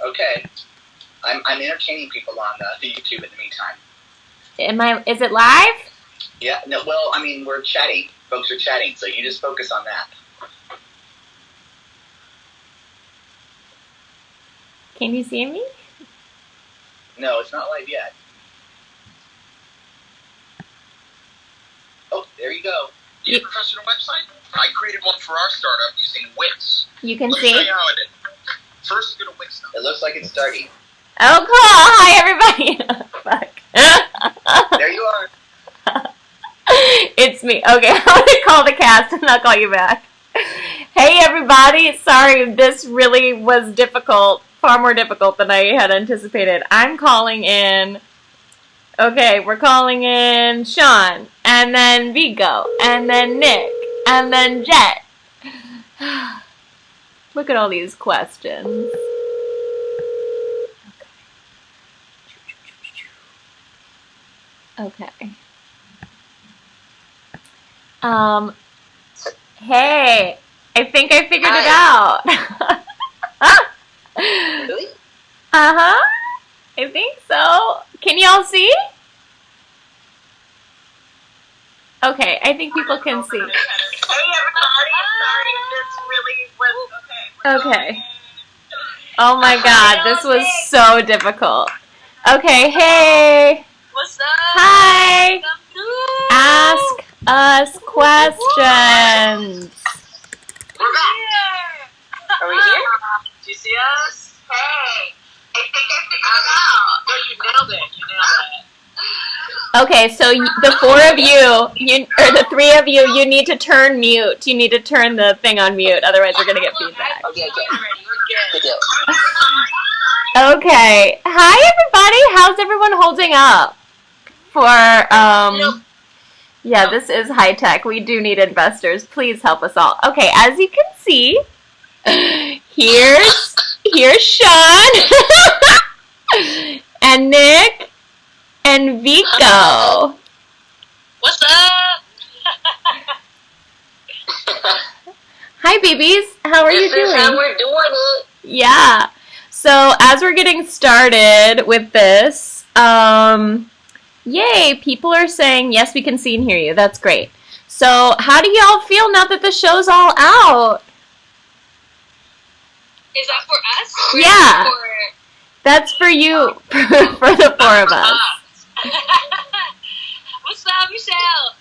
Okay. I'm entertaining people on the YouTube in the meantime. Is it live? Yeah. No. Well, I mean, we're chatting. Folks are chatting, so you just focus on that. Can you see me? No, it's not live yet. Oh, there you go. Do you have a professional website? I created one for our startup using Wix. You can Let see? me show you how I did. First, go to Wix. It looks like it's starting. Oh, cool. Hi, everybody. Fuck. There you are. It's me. Okay, I'm going to call the cast and I'll call you back. Hey, everybody. Sorry, this really was difficult. Far more difficult than I had anticipated. I'm calling in... Okay, we're calling in Sean, and then Vigo, and then Nick, and then Jet. Look at all these questions. Okay. Hey, I think I figured it out. Really? Uh-huh. I think so. Can y'all see? Okay, I think people can see. Hey everybody, sorry, this really was Okay. Oh my god, this was so difficult. Okay, hey. What's up? Hi. Ask us questions. We're back. Are we here? Do you see us? Hey. I think I figured it out. No, you nailed it. You nailed it. Okay, so the the three of you, you need to turn mute. You need to turn the thing on mute, otherwise we're gonna get feedback. Okay. Good deal. Okay. Hi everybody. How's everyone holding up? Yeah, this is high tech. We do need investors. Please help us all. Okay, as you can see, here's Sean and Nick and Vico. What's up? Hi, babies. How are you doing? This is how we're doing it. Yeah. So as we're getting started with this, yay, people are saying, yes, we can see and hear you. That's great. So how do y'all feel now that the show's all out? Is that for us? Yeah. That's for you, for the four of us. What's up, Michelle?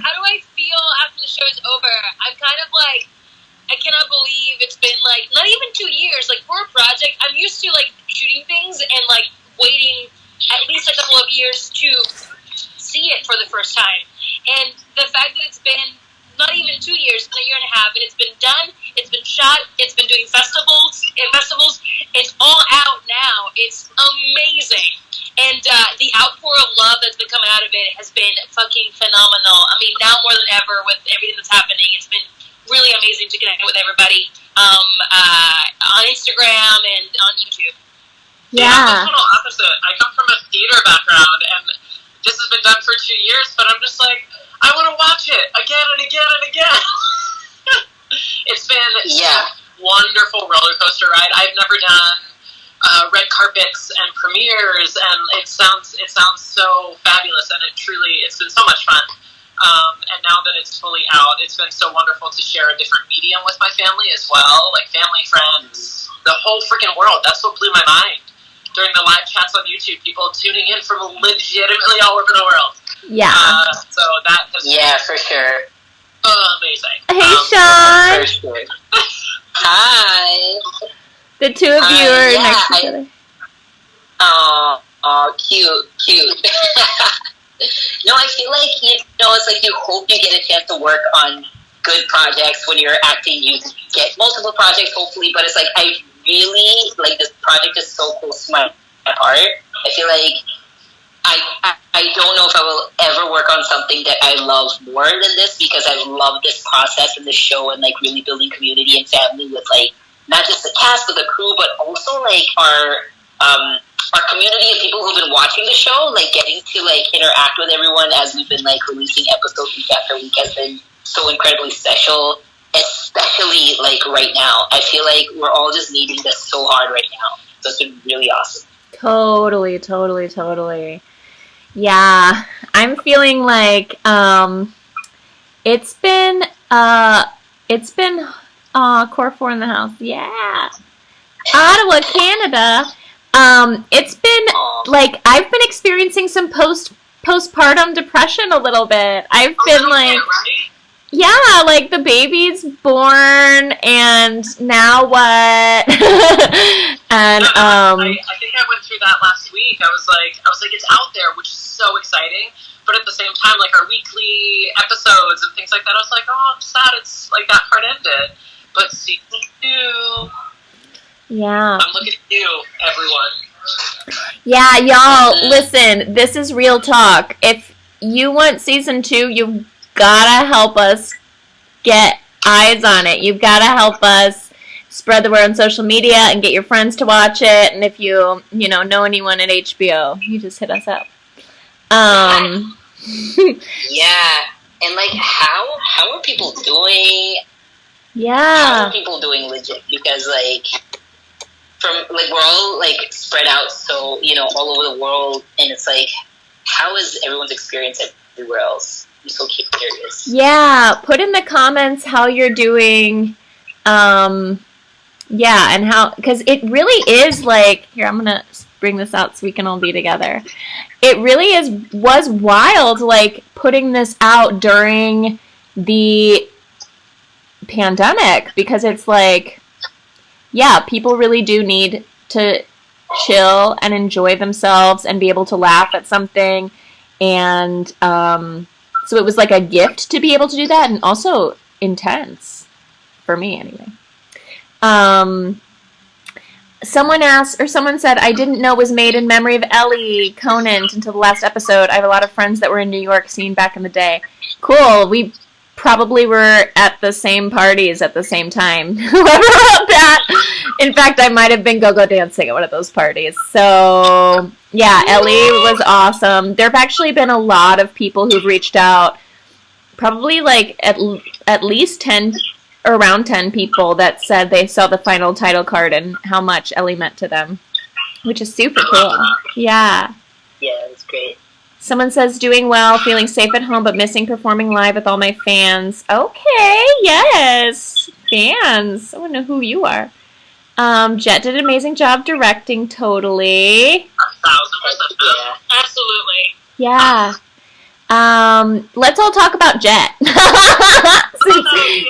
How do I feel after the show is over? I'm kind of like, I cannot believe it's been like, not even 2 years, like for a project, I'm used to like shooting things and like waiting at least a couple of years to see it for the first time. And the fact that it's been not even 2 years, but a year and a half, and it's been done, it's been shot, it's been doing festivals, it's all out now. It's amazing. And the outpour of love that's been coming out of it has been fucking phenomenal. I mean, now more than ever with everything that's happening, it's been really amazing to connect with everybody on Instagram and on YouTube. Yeah, I'm the total opposite. I come from a theater background, and this has been done for 2 years, but I'm just like, I want to watch it again and again and again. It's been a wonderful roller coaster ride. I've never done red carpets and premieres, and it sounds so fabulous, and it's been so much fun. And now that it's fully out, it's been so wonderful to share a different medium with my family as well, like family, friends, the whole freaking world. That's what blew my mind. During the live chats on YouTube, people tuning in from legitimately all over the world. Yeah. So that has been for sure. Amazing. Hey, Sean. For sure. Hi. The two of you are next to each other. Oh, cute. No, I feel like, it's like you hope you get a chance to work on good projects. When you're acting, you get multiple projects, hopefully, but it's like, I really, like, this project is so close to my heart. I feel like I don't know if I will ever work on something that I love more than this, because I've loved this process and the show and, like, really building community and family with, like, not just the cast, but the crew, but also, like, our community of people who've been watching the show, like, getting to, like, interact with everyone as we've been, like, releasing episodes week after week has been so incredibly special. especially like right now. I feel like we're all just needing this so hard right now. So it's been really awesome. Totally. Yeah, I'm feeling like it's been Core 4 in the house. Yeah. Ottawa, Canada. It's been like I've been experiencing some postpartum depression a little bit. I've been like, yeah, like the baby's born and now what? And I think I went through that last week. I was like it's out there, which is so exciting. But at the same time, like our weekly episodes and things like that, I was like, oh, I'm sad it's like that part ended. But season 2. yeah. I'm looking at you, everyone. Yeah, y'all, listen, this is real talk. If you want season 2, you've gotta help us get eyes on it. You've gotta help us spread the word on social media and get your friends to watch it. And if you know anyone at HBO, you just hit us up. Yeah, and like how are people doing? Yeah. How are people doing legit? Because like from like we're all like spread out, so all over the world, and it's like how is everyone's experience everywhere else? I'm so curious. Yeah, put in the comments how you're doing. Yeah, and how, because it really is like, here, I'm gonna bring this out so we can all be together. It really was wild, like, putting this out during the pandemic, because it's like, yeah, people really do need to chill and enjoy themselves and be able to laugh at something, and so it was like a gift to be able to do that, and also intense, for me anyway. Someone said, I didn't know it was made in memory of Ellie Conant until the last episode. I have a lot of friends that were in New York seen back in the day. Cool. We probably were at the same parties at the same time. Whoever wrote that. In fact, I might have been go-go dancing at one of those parties. So, yeah, Ellie was awesome. There have actually been a lot of people who've reached out. Probably like at least around 10 people that said they saw the final title card and how much Ellie meant to them, which is super cool. Yeah. Yeah, it's great. Someone says, doing well, feeling safe at home, but missing performing live with all my fans. Okay, yes. Fans. I want to know who you are. Jet did an amazing job directing, totally. 1,000%. Yeah. Absolutely. Yeah. Let's all talk about Jet.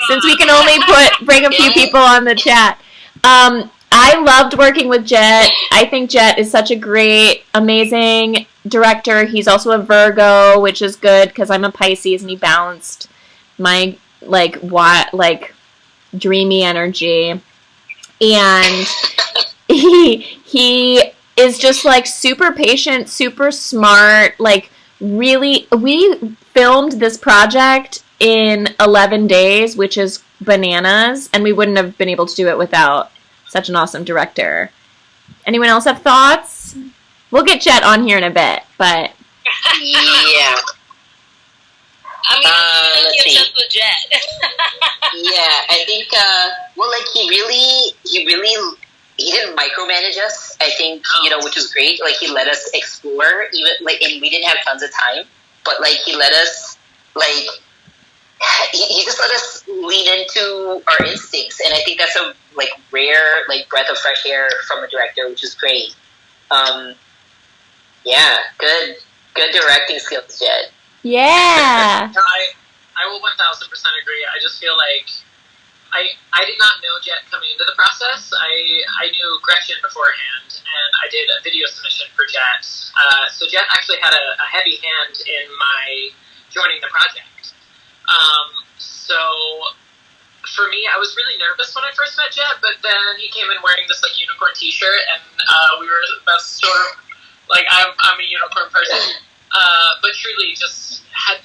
since we can only bring a few people on the chat. I loved working with Jet. I think Jet is such a great, amazing director. He's also a Virgo, which is good because I'm a Pisces, and he balanced my dreamy energy. And he is just like super patient, super smart, like really, we filmed this project in 11 days, which is bananas, and we wouldn't have been able to do it without such an awesome director. Anyone else have thoughts? We'll get Jet on here in a bit, but... Yeah. I'm let's see. obsessed with Jet. Yeah, I think, he didn't micromanage us, I think, which was great. Like, he let us explore, even, like, and we didn't have tons of time, but, like, he let us, like, he just let us lean into our instincts, and I think that's a, like, rare, like, breath of fresh air from a director, which is great. Yeah, good directing skills, Jet. Yeah. I will 1000% agree. I just feel like I did not know Jet coming into the process. I knew Gretchen beforehand, and I did a video submission for Jet. So Jet actually had a heavy hand in my joining the project. So for me, I was really nervous when I first met Jet, but then he came in wearing this like unicorn T-shirt, and we were the best sort of like I'm a unicorn person, but truly just had.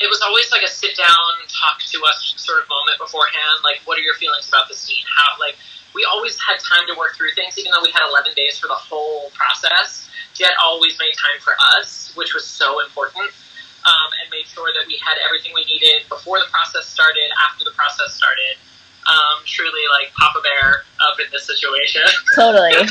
It was always like a sit down, talk to us sort of moment beforehand. Like, what are your feelings about the scene? How, like, we always had time to work through things, even though we had 11 days for the whole process. Jet always made time for us, which was so important. And made sure that we had everything we needed before the process started, after the process started. Truly like Papa Bear up in this situation. Totally. I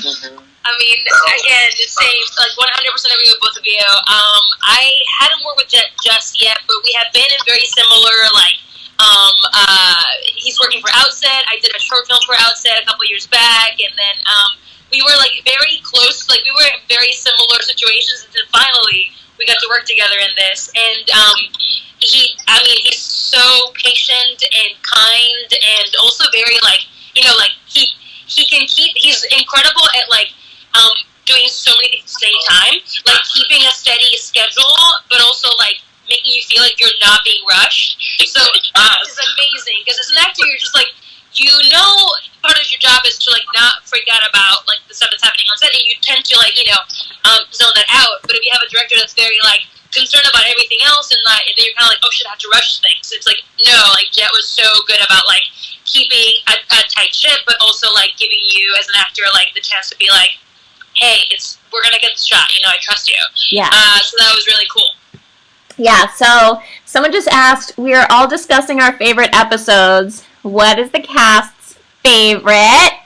mean, again, the same, like 100% agree with both of you. I hadn't worked with Jet just yet, but we have been in very similar, like, he's working for Outset. I did a short film for Outset a couple years back, and then we were like very close, like we were in very similar situations, and then finally we got to work together in this. And he's so patient and kind, and also very like, you know, like he can keep. He's incredible at like doing so many things at the same time, like keeping a steady schedule, but also like making you feel like you're not being rushed. So it's amazing, because as an actor, you're just like, you know, part of your job is to like not freak out about like the stuff that's happening on set, and you tend to like, you know, zone that out. But if you have a director that's very like concerned about everything else, and like, then you're kind of like, oh shit, I have to rush things. It's like, no, like Jet was so good about like keeping a tight ship, but also like giving you as an actor like the chance to be like, hey, we're gonna get the shot. You know, I trust you. Yeah. So that was really cool. Yeah, so someone just asked, we are all discussing our favorite episodes. What is the cast's favorite?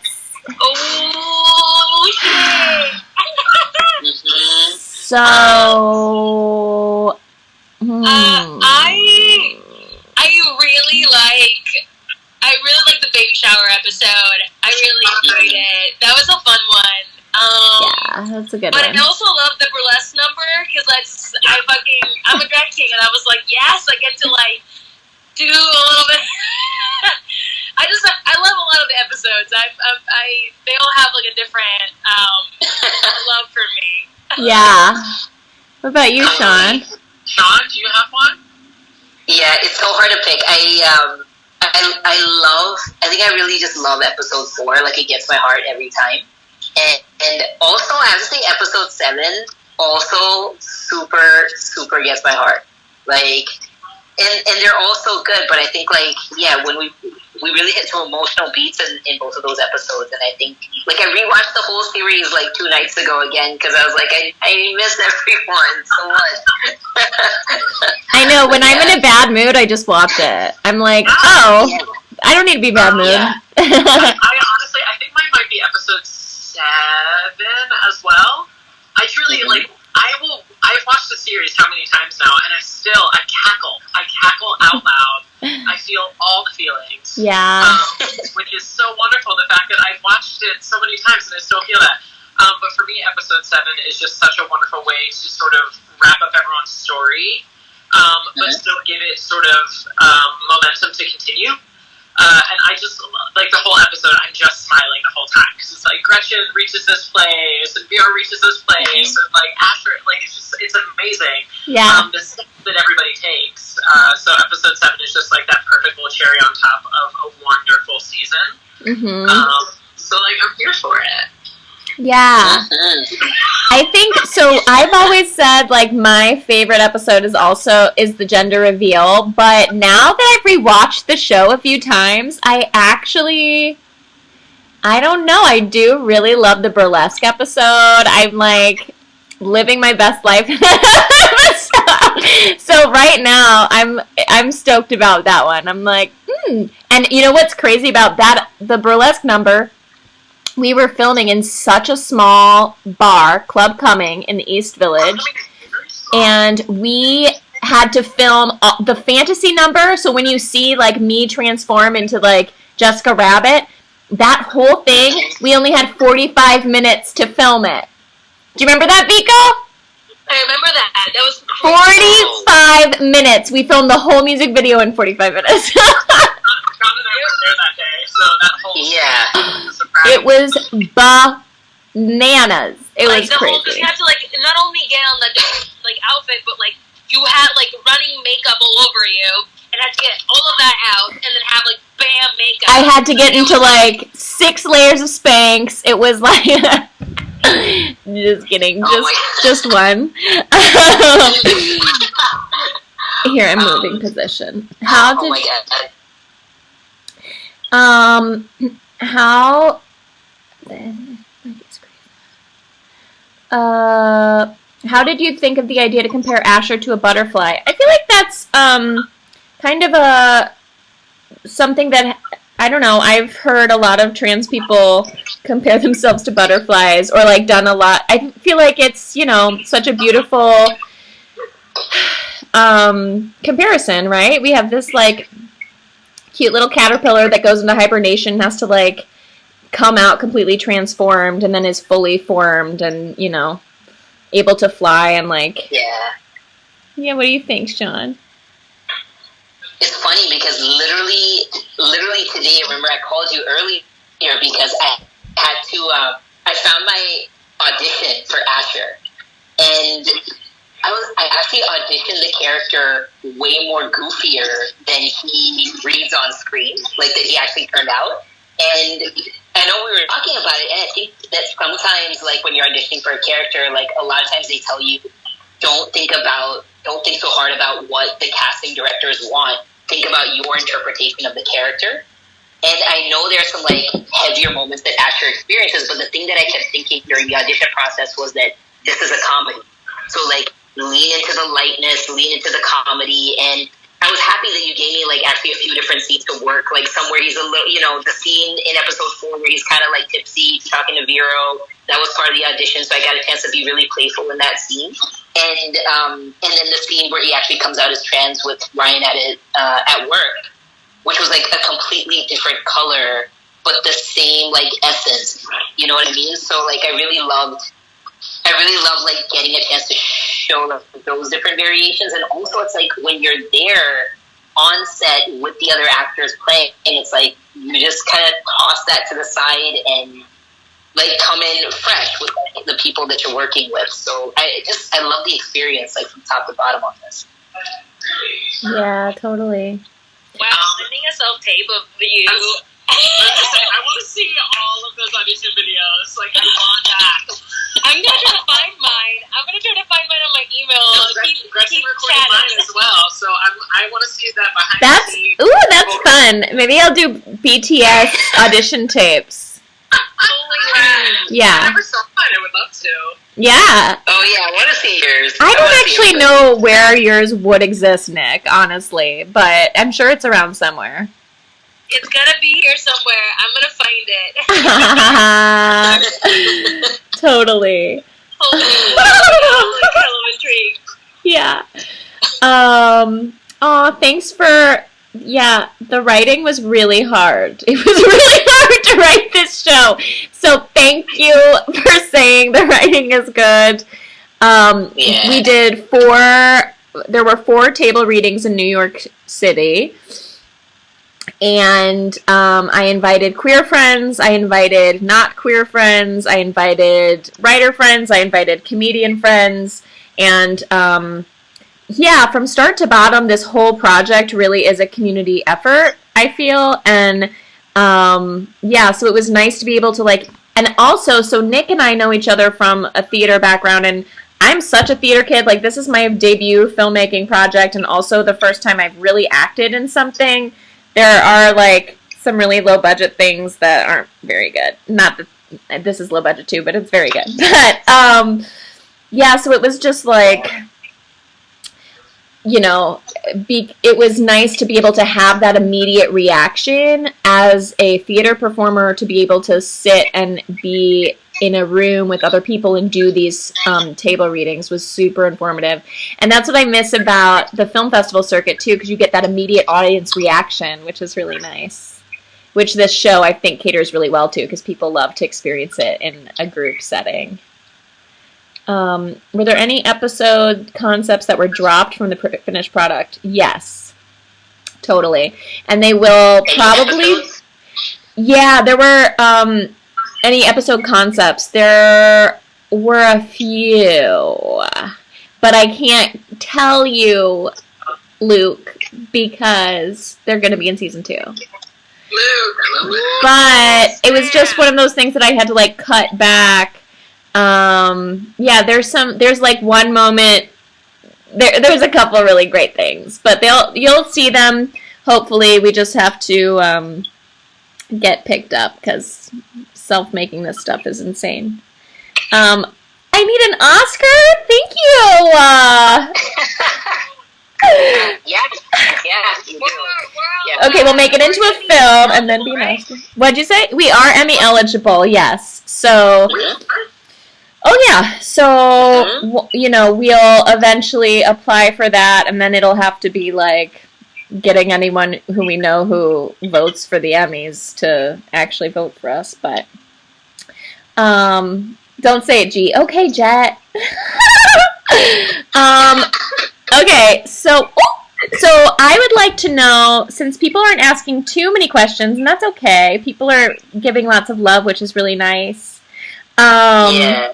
Oh, shit. So, I really like the baby shower episode. I really enjoyed it. That was a fun one. Yeah, that's a good but one. I also love the burlesque number, because I'm a drag king, and I was like, yes, I get to like do a little bit. I love a lot of the episodes. They all have like a different love for me. Yeah. What about you, Sean? Sean, do you have one? Yeah, it's so hard to pick. I think I really just love episode 4. Like, it gets my heart every time. And also, I have to say, episode 7 also super, super gets my heart. Like, and they're all so good, but I think, like, yeah, when we really hit some emotional beats in both of those episodes, and I think, like, I rewatched the whole series, like, 2 nights ago again, because I was like, I miss everyone so much. I know, when I'm in a bad mood, I just watch it. I'm like, oh, I don't need to be in a bad mood. Yeah. I honestly, I think mine might be episode 7 as well. I truly, like, I've watched the series how many times now, and I cackle out loud. I feel all the feelings. Yeah. Which is so wonderful, the fact that I've watched it so many times and I still feel that. But for me, episode 7 is just such a wonderful way to sort of wrap up everyone's story, but still give it sort of momentum to continue. And I just, like, the whole episode, I'm just smiling the whole time, because it's like, Gretchen reaches this place, and Vera reaches this place, and, like, Asher, like, it's amazing. Yeah. The steps that everybody takes. So episode 7 is just, like, that perfect little cherry on top of a wonderful season. Mm-hmm. So, like, I'm here for it. Yeah. I think, so I've always said, like, my favorite episode is the gender reveal, but now that I've rewatched the show a few times, I don't know, I do really love the burlesque episode. I'm, like, living my best life. So right now, I'm stoked about that one. I'm like, And you know what's crazy about that, the burlesque number, we were filming in such a small bar, Club Cumming, in the East Village, and we had to film the fantasy number, so when you see, like, me transform into, like, Jessica Rabbit, that whole thing, we only had 45 minutes to film it. Do you remember that, Viko? I remember that. That was crazy. 45 minutes. We filmed the whole music video in 45 minutes. John and I were there that day, so that whole surprise. It was bananas. It like, was the crazy. whole, because you had to, like, not only get on the different, like, outfit, but, like, you had, like, running makeup all over you, and had to get all of that out, and then have, like, bam, makeup. I had to get into, like, 6 layers of Spanx. It was like... just kidding. Just one. Here, I'm moving position. How did... how did you think of the idea to compare Asher to a butterfly? I feel like that's kind of something that, I don't know, I've heard a lot of trans people compare themselves to butterflies, or like done a lot. I feel like it's, you know, such a beautiful comparison, right? We have this like cute little caterpillar that goes into hibernation, has to like come out completely transformed, and then is fully formed and, you know, able to fly and like... Yeah, what do you think, Sean? It's funny because literally today, remember I called you earlier because I had to, I found my audition for Asher, and I actually auditioned the character way more goofier than he reads on screen, like that he actually turned out. And I know we were talking about it, and I think that sometimes, like when you're auditioning for a character, like a lot of times they tell you, don't think so hard about what the casting directors want. Think about your interpretation of the character. And I know there are some like heavier moments that Asher experiences, but the thing that I kept thinking during the audition process was that this is a comedy. So like lean into the lightness, lean into the comedy, and I was happy that you gave me like actually a few different scenes to work. Like somewhere he's a little, you know, the scene in episode 4 where he's kind of like tipsy talking to Vero. That was part of the audition, so I got a chance to be really playful in that scene. And then the scene where he actually comes out as trans with Ryan at work, which was like a completely different color, but the same like essence. You know what I mean? So like I really loved like getting a chance to show like, those different variations. And also it's like when you're there on set with the other actors playing, and it's like you just kind of toss that to the side and like come in fresh with like, the people that you're working with. So I love the experience like from top to bottom on this. Yeah, totally. Wow, sending a self-tape of you. I want to see all of those audition videos. Like, I want that. I'm going to try to find mine. I'm going to try to find mine on my email. Gretchen recorded mine as well, so I want to see that behind the scenes. Ooh, that's fun. Maybe I'll do BTS audition tapes. Holy wow. Yeah. I never saw mine. I would love to. Yeah. Oh yeah, I want to see yours. I don't actually know where yours would exist, Nick, honestly, but I'm sure it's around somewhere. It's gotta be here somewhere. I'm gonna find it. Totally. Holy wow. I'm kind of intrigued. Yeah. Thanks for... Yeah, the writing was really hard. It was really hard to write this show. So thank you for saying the writing is good. We did there were 4 table readings in New York City. And I invited queer friends, I invited not queer friends, I invited writer friends, I invited comedian friends, and yeah, from start to bottom, this whole project really is a community effort, I feel, and yeah, so it was nice to be able to like, and also, so Nick and I know each other from a theater background, and I'm such a theater kid, like this is my debut filmmaking project, and also the first time I've really acted in something. There are like some really low budget things that aren't very good. Not that this is low budget too, but it's very good. But yeah, so it was just like, you know, it was nice to be able to have that immediate reaction as a theater performer, to be able to sit and be in a room with other people and do these table readings was super informative. And that's what I miss about the film festival circuit too, because you get that immediate audience reaction, which is really nice. Which this show I think caters really well to, because people love to experience it in a group setting. Were there any episode concepts that were dropped from the finished product? Yes, totally. And they will probably... Yeah, there were... any episode concepts? There were a few, but I can't tell you, Luke, because they're going to be in season 2. But it was just one of those things that I had to like cut back. Yeah, there's like one moment. There's a couple of really great things, but you'll see them. Hopefully, we just have to get picked up because self-making this stuff is insane. I need an Oscar? Thank you. Yeah, you do. Yeah. Okay, we'll make it into a film and then be an Oscar. What'd you say? We are Emmy eligible, yes. So, oh yeah. So, you know, we'll eventually apply for that, and then it'll have to be like getting anyone who we know who votes for the Emmys to actually vote for us. But, don't say it, G. Okay, Jet. Okay, so I would like to know, since people aren't asking too many questions, and that's okay, people are giving lots of love, which is really nice. Yeah,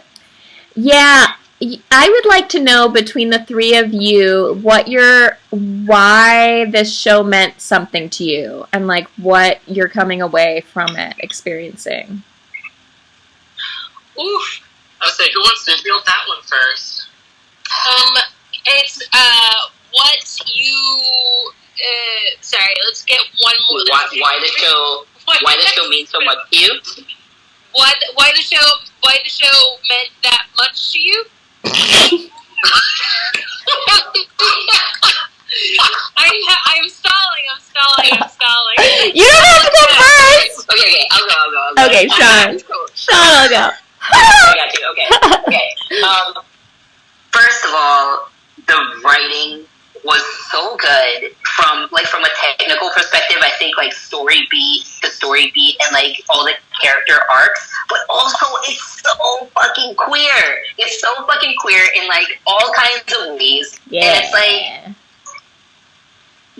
I would like to know between the three of you why this show meant something to you, and like what you're coming away from it experiencing. Oof. I'll say, who wants to field that one first? It's what you. Sorry, let's get one more. Why the show means so much to you? Why the show meant that much to you? I'm stalling. You don't have to go first. Okay, I'll go. Okay, Sean, I'll go. I got you. Okay. First of all, the writing was so good from a technical perspective. I think like the story beat, and like all the character arcs. But also, it's so fucking queer. It's so fucking queer in like all kinds of ways. Yeah. And it's like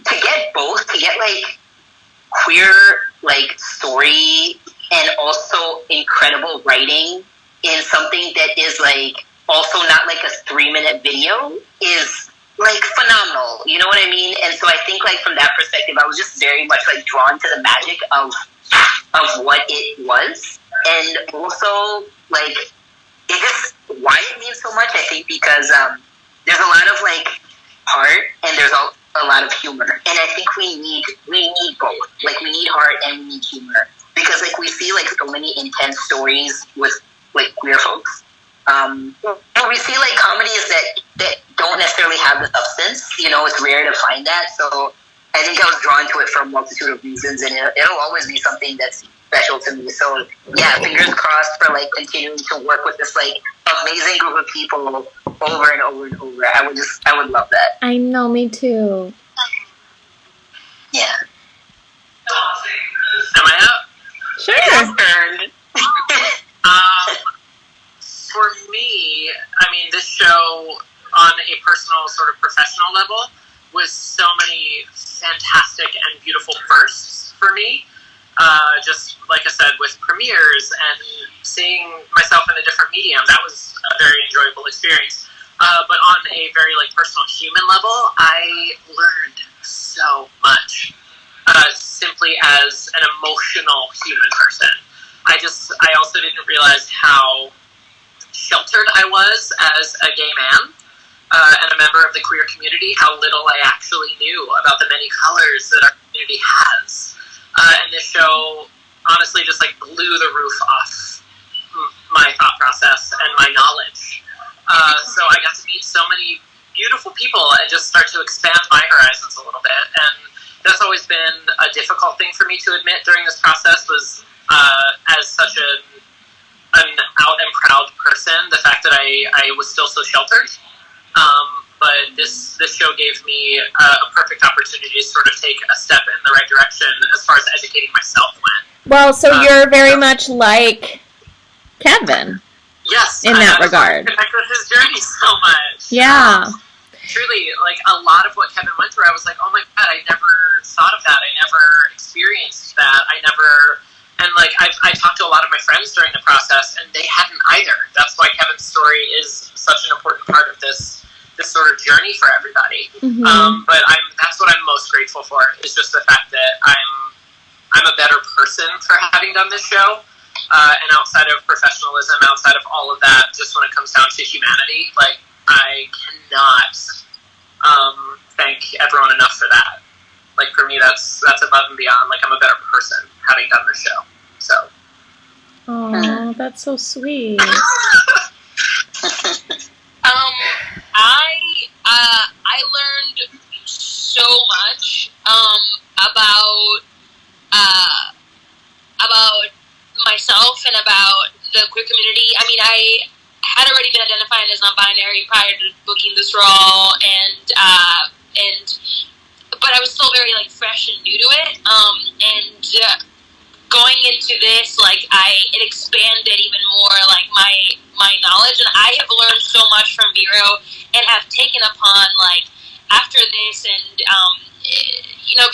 to get like queer like story and also incredible writing in something that is like also not like a 3-minute video is like phenomenal. You know what I mean? And so I think like from that perspective, I was just very much like drawn to the magic of what it was, and also like it just why it means so much. I think because there's a lot of like heart and there's a lot of humor, and I think we need both. Like we need heart and we need humor, because like we see like so many intense stories with like queer folks. And we see like comedies that don't necessarily have the substance. You know, it's rare to find that. So I think I was drawn to it for a multitude of reasons, and it'll always be something that's special to me. So yeah, fingers crossed for like continuing to work with this like amazing group of people over and over and over. I would love that. I know, me too. Yeah. Am I up? Sure. For me, I mean, this show on a personal sort of professional level was so many fantastic and beautiful firsts for me. Just like I said, with premieres and seeing myself in a different medium, that was a very enjoyable experience. But on a very like personal human level, I learned so much simply as an emotional human person. I also didn't realize how sheltered I was as a gay man and a member of the queer community, how little I actually knew about the many colors that our community has. And this show honestly just like blew the roof off my thought process and my knowledge. So I got to meet so many beautiful people and just start to expand my horizons a little bit. And that's always been a difficult thing for me to admit during this process, was as such an out and proud person, the fact that I was still so sheltered. But this show gave me a perfect opportunity to sort of take a step in the right direction as far as educating myself went. Well, so you're very much like Kevin. Yes. In that regard. I connect with his journey so much. Yeah. Truly, like a lot of what Kevin went through, I was like, oh my God, I never thought of that. I never experienced that. And like I talked to a lot of my friends during the process, and they hadn't either. That's why Kevin's story is such an important part of this sort of journey for everybody. Mm-hmm. But that's what I'm most grateful for, is just the fact that I'm a better person for having done this show. And outside of professionalism, outside of all of that, just when it comes down to humanity, like I cannot thank everyone enough for that. Like for me, that's above and beyond. Like I'm a better person having done this show. So. Oh, that's so sweet. so much about myself and about the queer community. I mean, I had already been identifying as non-binary prior to booking this role, but I was still very like fresh and new to it. Going into this, like it expanded even more like my knowledge, and I have learned so much from Vero, and have taken upon like after this, and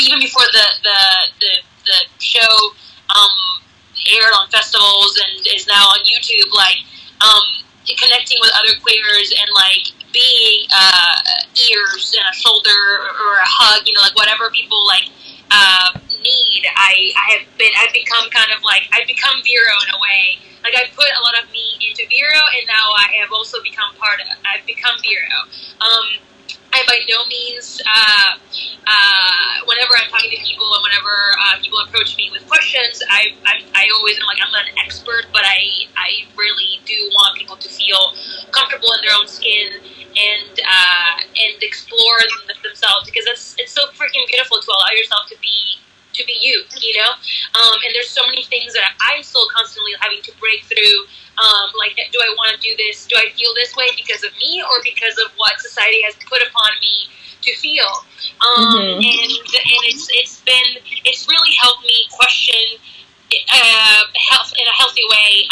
even before the show aired on festivals and is now on YouTube, like connecting with other queers and like being ears and a shoulder or a hug, like whatever people like need. I've become kind of like, I've become Vero in a way. Like I put a lot of me into Vero, and now I have also become I've become Vero. I by no means, whenever I'm talking to people and whenever people approach me with questions, I always am like, I'm not an expert, but I really do want people to feel comfortable in their own skin and explore themselves, because it's so freaking beautiful to allow yourself to be you, and there's so many things that I'm still constantly having to break through. Like, do I want to do this? Do I feel this way because of me or because of what society has put upon me to feel? And it's really helped me question in a healthy way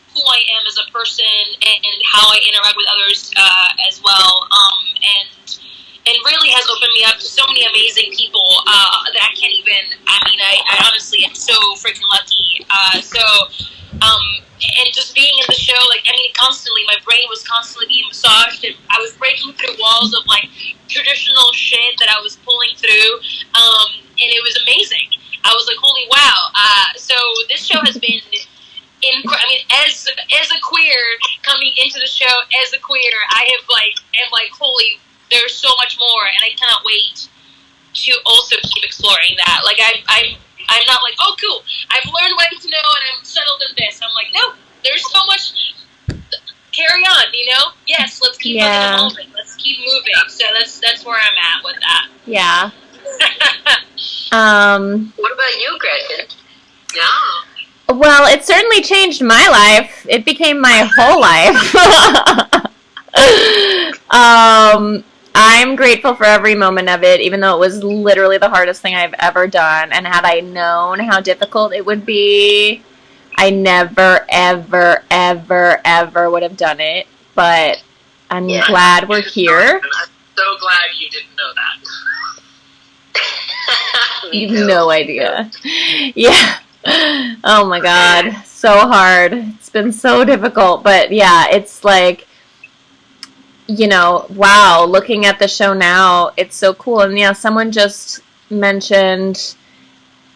who I am as a person and how I interact with others as well. And really has opened me up to so many amazing people that I can't even. I honestly am so freaking lucky. And just being in the show, constantly, my brain was constantly being massaged, and I was breaking through walls of, traditional shit that I was pulling through, and it was amazing. I was like, holy wow. So this show has been, as a queer, coming into the show as a queer, I am holy, there's so much more, and I cannot wait to also keep exploring that. I'm not like, oh, cool, I've learned what I need to know and I'm settled in this. I'm like, no, there's so much, carry on, Yes, let's keep evolving, let's keep moving. So that's where I'm at with that. Yeah. What about you, Gretchen? Yeah. Well, it certainly changed my life. It became my whole life. I'm grateful for every moment of it, even though it was literally the hardest thing I've ever done. And had I known how difficult it would be, I never, ever, ever, ever would have done it. But I'm glad we're here. And I'm so glad you didn't know that. You've no idea. Yeah. Oh my God. So hard. It's been so difficult. But yeah, it's like, wow, looking at the show now, it's so cool. And yeah, someone just mentioned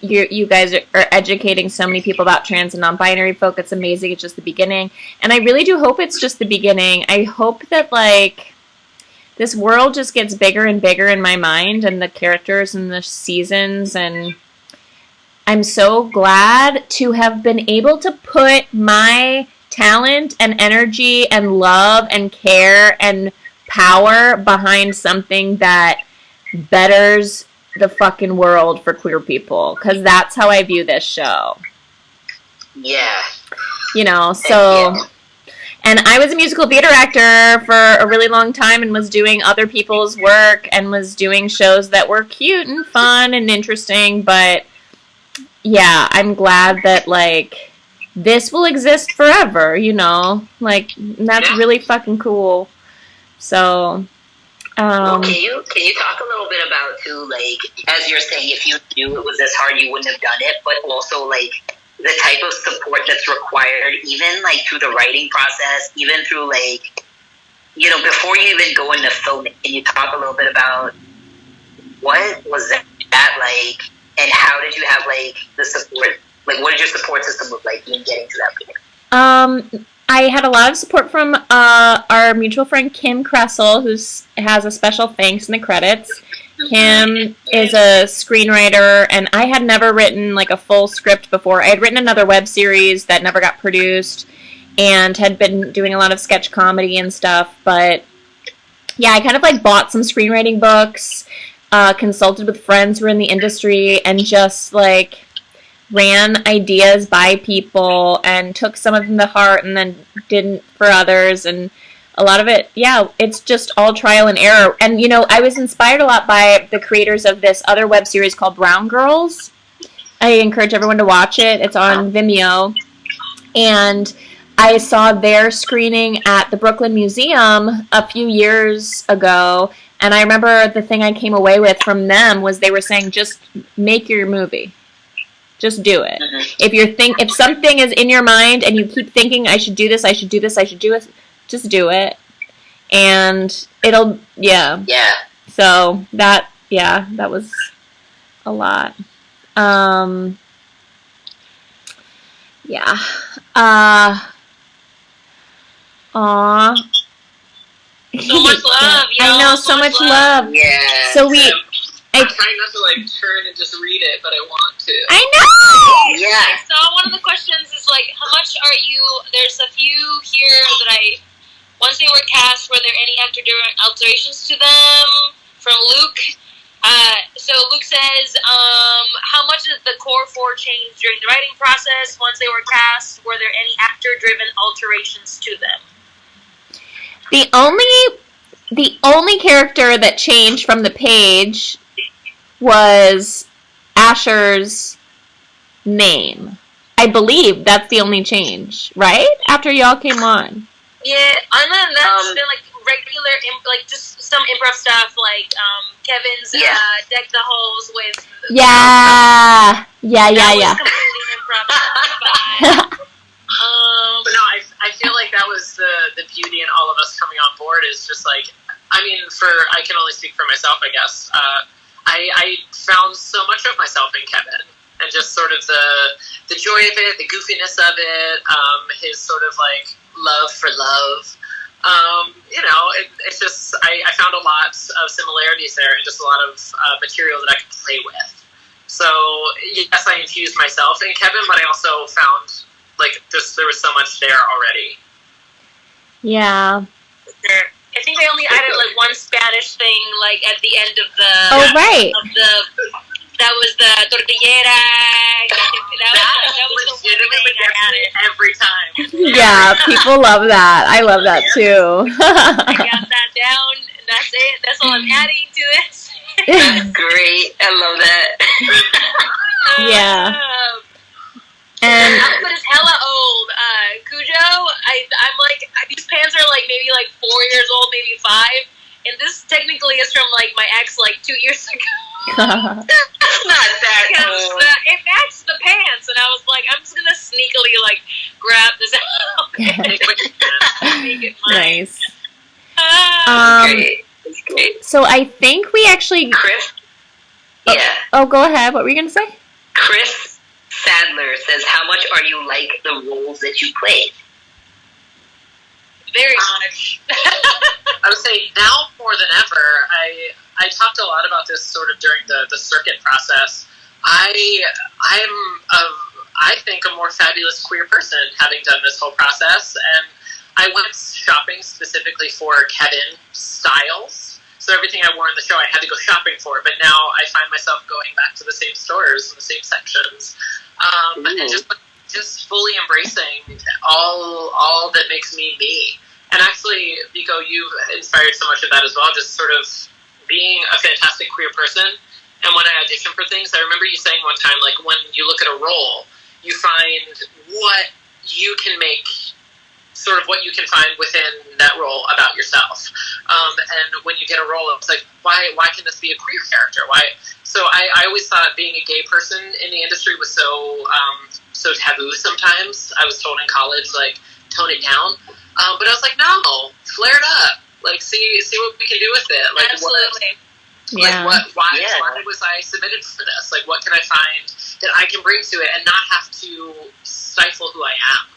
you guys are educating so many people about trans and non-binary folk. It's amazing. It's just the beginning. And I really do hope it's just the beginning. I hope that, this world just gets bigger and bigger in my mind, and the characters and the seasons, and I'm so glad to have been able to put my talent and energy and love and care and power behind something that betters the fucking world for queer people, because that's how I view this show. Yeah. So, and I was a musical theater actor for a really long time and was doing other people's work and was doing shows that were cute and fun and interesting, but yeah, I'm glad that, this will exist forever, that's really fucking cool. So, well, can you talk a little bit about, too, as you're saying, if you knew it was this hard, you wouldn't have done it, but also, the type of support that's required, even, through the writing process, even through, before you even go into filming, can you talk a little bit about what was that like, and how did you have, the support? What did your support system look like in getting to that point? I had a lot of support from our mutual friend Kim Kressel, who has a special thanks in the credits. Kim is a screenwriter, and I had never written a full script before. I had written another web series that never got produced, and had been doing a lot of sketch comedy and stuff, but yeah, I kind of like bought some screenwriting books, consulted with friends who were in the industry, and just like ran ideas by people and took some of them to heart and then didn't for others. And a lot of it, yeah, it's just all trial and error. And, you know, I was inspired a lot by the creators of this other web series called Brown Girls. I encourage everyone to watch it. It's on Vimeo. And I saw their screening at the Brooklyn Museum a few years ago. And I remember the thing I came away with from them was they were saying, just make your movie. Just do it. If something is in your mind and you keep thinking, I should do this, I should do this, I should do it, just do it. And it'll, yeah. Yeah. So that was a lot. Yeah. Aw. So much love, yo. I know, so much love. Yeah. So I'm trying not to like turn and just read it, but I want to. I know! Yeah. So one of the questions is like, how much are you? There's a few here that once they were cast, were there any actor alterations to them? From Luke. So Luke says, how much did the core four change during the writing process? Once they were cast, were there any actor-driven alterations to them? The only character that changed from the page was Asher's name. I believe that's the only change, right? After y'all came on. Yeah, other than that, it's been like regular, just some improv stuff, like Kevin's deck the holes with. Yeah. That was completely improv stuff. But no, I feel like that was the beauty in all of us coming on board is just like, I mean, I can only speak for myself, I guess. I found so much of myself in Kevin, and just sort of the joy of it, the goofiness of it, his sort of like love for love. You know, it's just I found a lot of similarities there, and just a lot of material that I could play with. So yes, I infused myself in Kevin, but I also found like there was so much there already. Yeah. I think they only added like one Spanish thing, like at the end of the. Oh right. That was the tortillera. That was the one thing I added every time. Yeah, people love that. I love that too. I got that down. And that's it. That's all I'm adding to this. That's great. I love that. Yeah. And outfit is hella old. Cujo, I'm like, these pants are like maybe like 4 years old, maybe 5. And this technically is from like my ex like 2 years ago. That's not that old. It matched the pants, and I was like, I'm just gonna sneakily like grab this out. Make it mine. Nice. Great. That's great. So I think we actually. Chris. Oh, Yeah. Oh, go ahead. What were you gonna say? Chris Sadler says, "How much are you like the roles that you played?" Very honest. I would say now more than ever, I talked a lot about this sort of during the circuit process. I'm I think a more fabulous queer person having done this whole process, and I went shopping specifically for Kevin styles. So everything I wore in the show, I had to go shopping for. But now I find myself going back to the same stores and the same sections, and just fully embracing all that makes me me. And actually, Vico, you've inspired so much of that as well, just sort of being a fantastic queer person. And when I audition for things, I remember you saying one time, like, when you look at a role, you find what you can make, sort of what you can find within that role about yourself. And when you get a role, it's like, why can this be a queer character? Why? So I always thought being a gay person in the industry was so taboo sometimes. I was told in college, like, tone it down. But I was like, no, flare it up. Like, see what we can do with it. Like, Absolutely. Why was I submitted for this? Like, what can I find that I can bring to it and not have to stifle who I am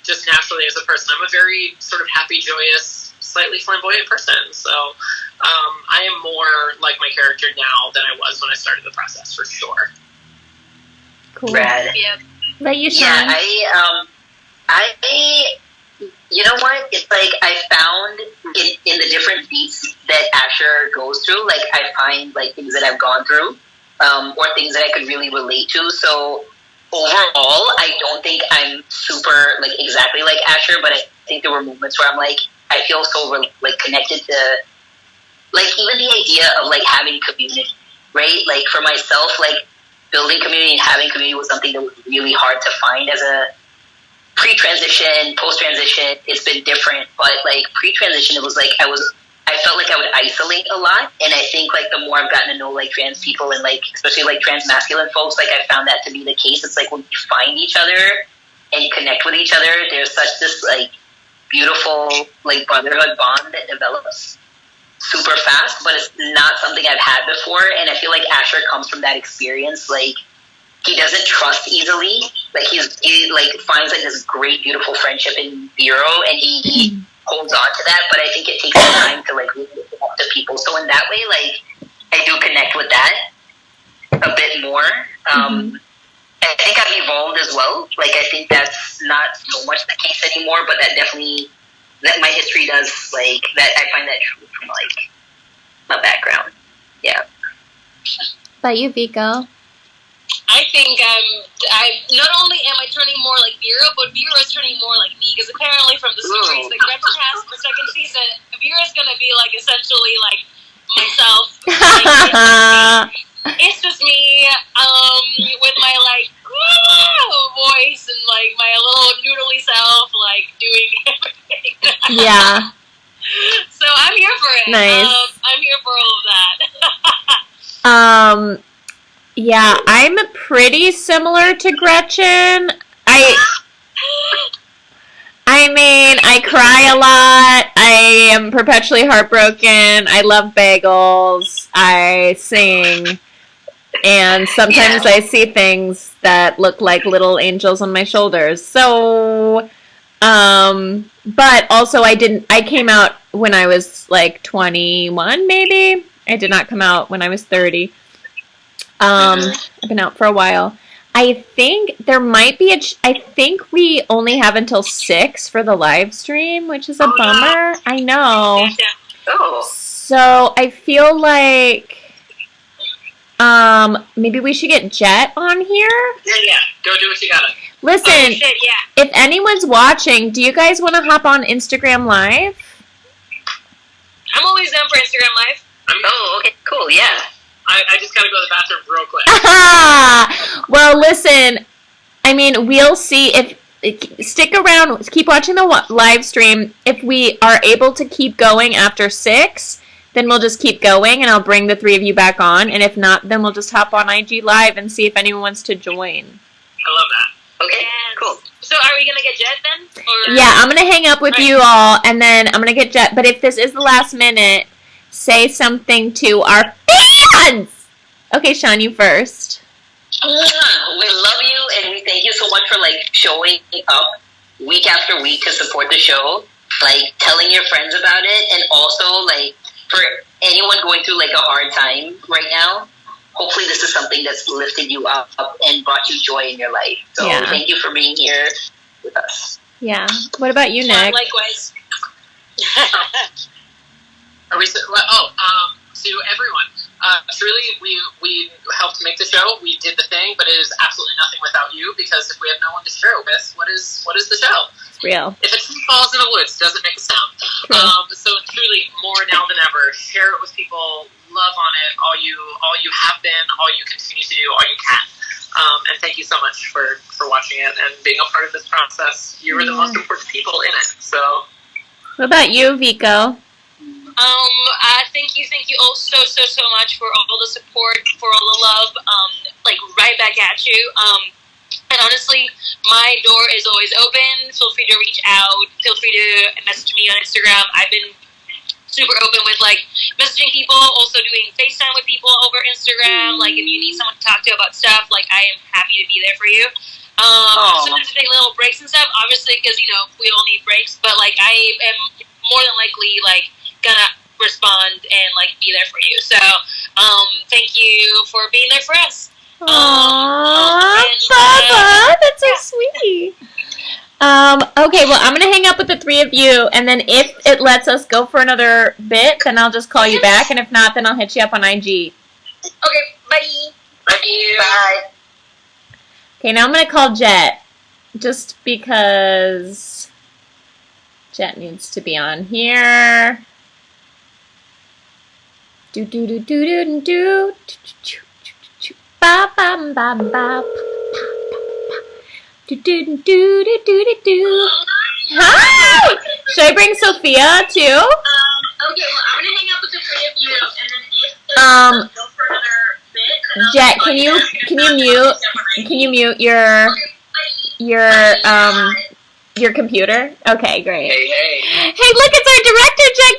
just naturally as a person? I'm a very sort of happy, joyous, slightly flamboyant person. So I am more like my character now than I was when I started the process, for sure. Cool. Rad. Yep. But you, Sean? Yeah, I you know what? It's like I found in the different beats that Asher goes through. Like, I find, like, things that I've gone through, or things that I could really relate to. So overall, I don't think I'm super, like, exactly like Asher, but I think there were moments where I'm like, I feel so, like, connected to, like, even the idea of, like, having community, right? Like, for myself, like, building community and having community was something that was really hard to find as a pre-transition, post-transition. It's been different, but, like, pre-transition, it was like I felt like I would isolate a lot, and I think, like, the more I've gotten to know, like, trans people and, like, especially, like, trans masculine folks, like, I found that to be the case. It's like when you find each other and connect with each other, there's such this, like, beautiful, like, brotherhood bond that develops super fast, but it's not something I've had before, and I feel like Asher comes from that experience. Like, he doesn't trust easily. Like, he like, finds, like, this great, beautiful friendship in Bureau, and he holds on to that, but I think it takes time to, like, really look up to people. So in that way, like, I do connect with that a bit more. I think I've evolved as well. Like, I think that's not so much the case anymore, but that definitely, that my history does, like, that I find that true from, like, my background. Yeah. About you, Vico? I think I not only am I turning more like Vera, but Vera is turning more like me, because apparently from the series that Gretchen has for the second season, Vera is going to be, like, essentially, like, myself. Like, it's just me with my, like, voice and, like, my little noodly self, like, doing everything. Yeah. So I'm here for it. Nice. I'm here for all of that. Yeah, I'm pretty similar to Gretchen. I mean, I cry a lot. I am perpetually heartbroken. I love bagels. I sing. And sometimes I see things that look like little angels on my shoulders. So, but also I came out when I was, like, 21, maybe. I did not come out when I was 30. I've been out for a while. I think there might be I think we only have until 6 for the live stream, which is a bummer. No. I know. Oh. So I feel like maybe we should get Jet on here. Yeah. Go do what you gotta. Listen, if anyone's watching, do you guys want to hop on Instagram Live? I'm always down for Instagram Live. Oh, okay, cool, yeah. I just gotta go to the bathroom real quick. Well, listen, I mean, we'll see if stick around, keep watching the live stream. If we are able to keep going after 6, then we'll just keep going, and I'll bring the 3 of you back on. And if not, then we'll just hop on IG Live and see if anyone wants to join. I love that. Okay, cool. So are we going to get Jet then? Or? Yeah, I'm going to hang up with you all, and then I'm going to get Jet. But if this is the last minute, say something to our fans! Okay, Sean, you first. We love you, and we thank you so much for, like, showing up week after week to support the show, like, telling your friends about it, and also, like, for anyone going through, like, a hard time right now, hopefully this is something that's lifted you up and brought you joy in your life. So thank you for being here with us. Yeah. What about you, Nick? Likewise. Are we? To everyone, truly, we helped make the show. We did the thing, but it is absolutely nothing without you. Because if we have no one to share it with, what is the show? It's real. If a tree falls in the woods, it doesn't make a sound. So truly, more now than ever, share it with people. Love on it. All you have been, all you continue to do, all you can. And thank you so much for watching it and being a part of this process. You were the most important people in it. So. What about you, Vico? Thank you all so much for all the support, for all the love, like, right back at you. And honestly, my door is always open. Feel free to reach out. Feel free to message me on Instagram. I've been super open with, like, messaging people, also doing FaceTime with people over Instagram. Like, if you need someone to talk to about stuff, like, I am happy to be there for you. Sometimes I take little breaks and stuff, obviously, because, you know, we all need breaks, but, like, I am more than likely, like, gonna respond and, like, be there for you. So, thank you for being there for us. Aww, Baba, that's so sweet. Okay, well, I'm gonna hang up with the three of you, and then if it lets us go for another bit, then I'll just call you back, and if not, then I'll hit you up on IG. Okay, bye. Bye. Okay, now I'm gonna call Jet, just because Jet needs to be on here. Do do do do do do do. Ba ba ba ba. Do do do do do do do. Hi! Should I bring Sophia too? Okay, well, I'm gonna hang up with the three of you, and then if go for another bit, then I'll Jet, call can you you back, and can if you not, mute then I'll can you mute your computer? Okay, great. Hey. Hey, look, it's our director, Jet Is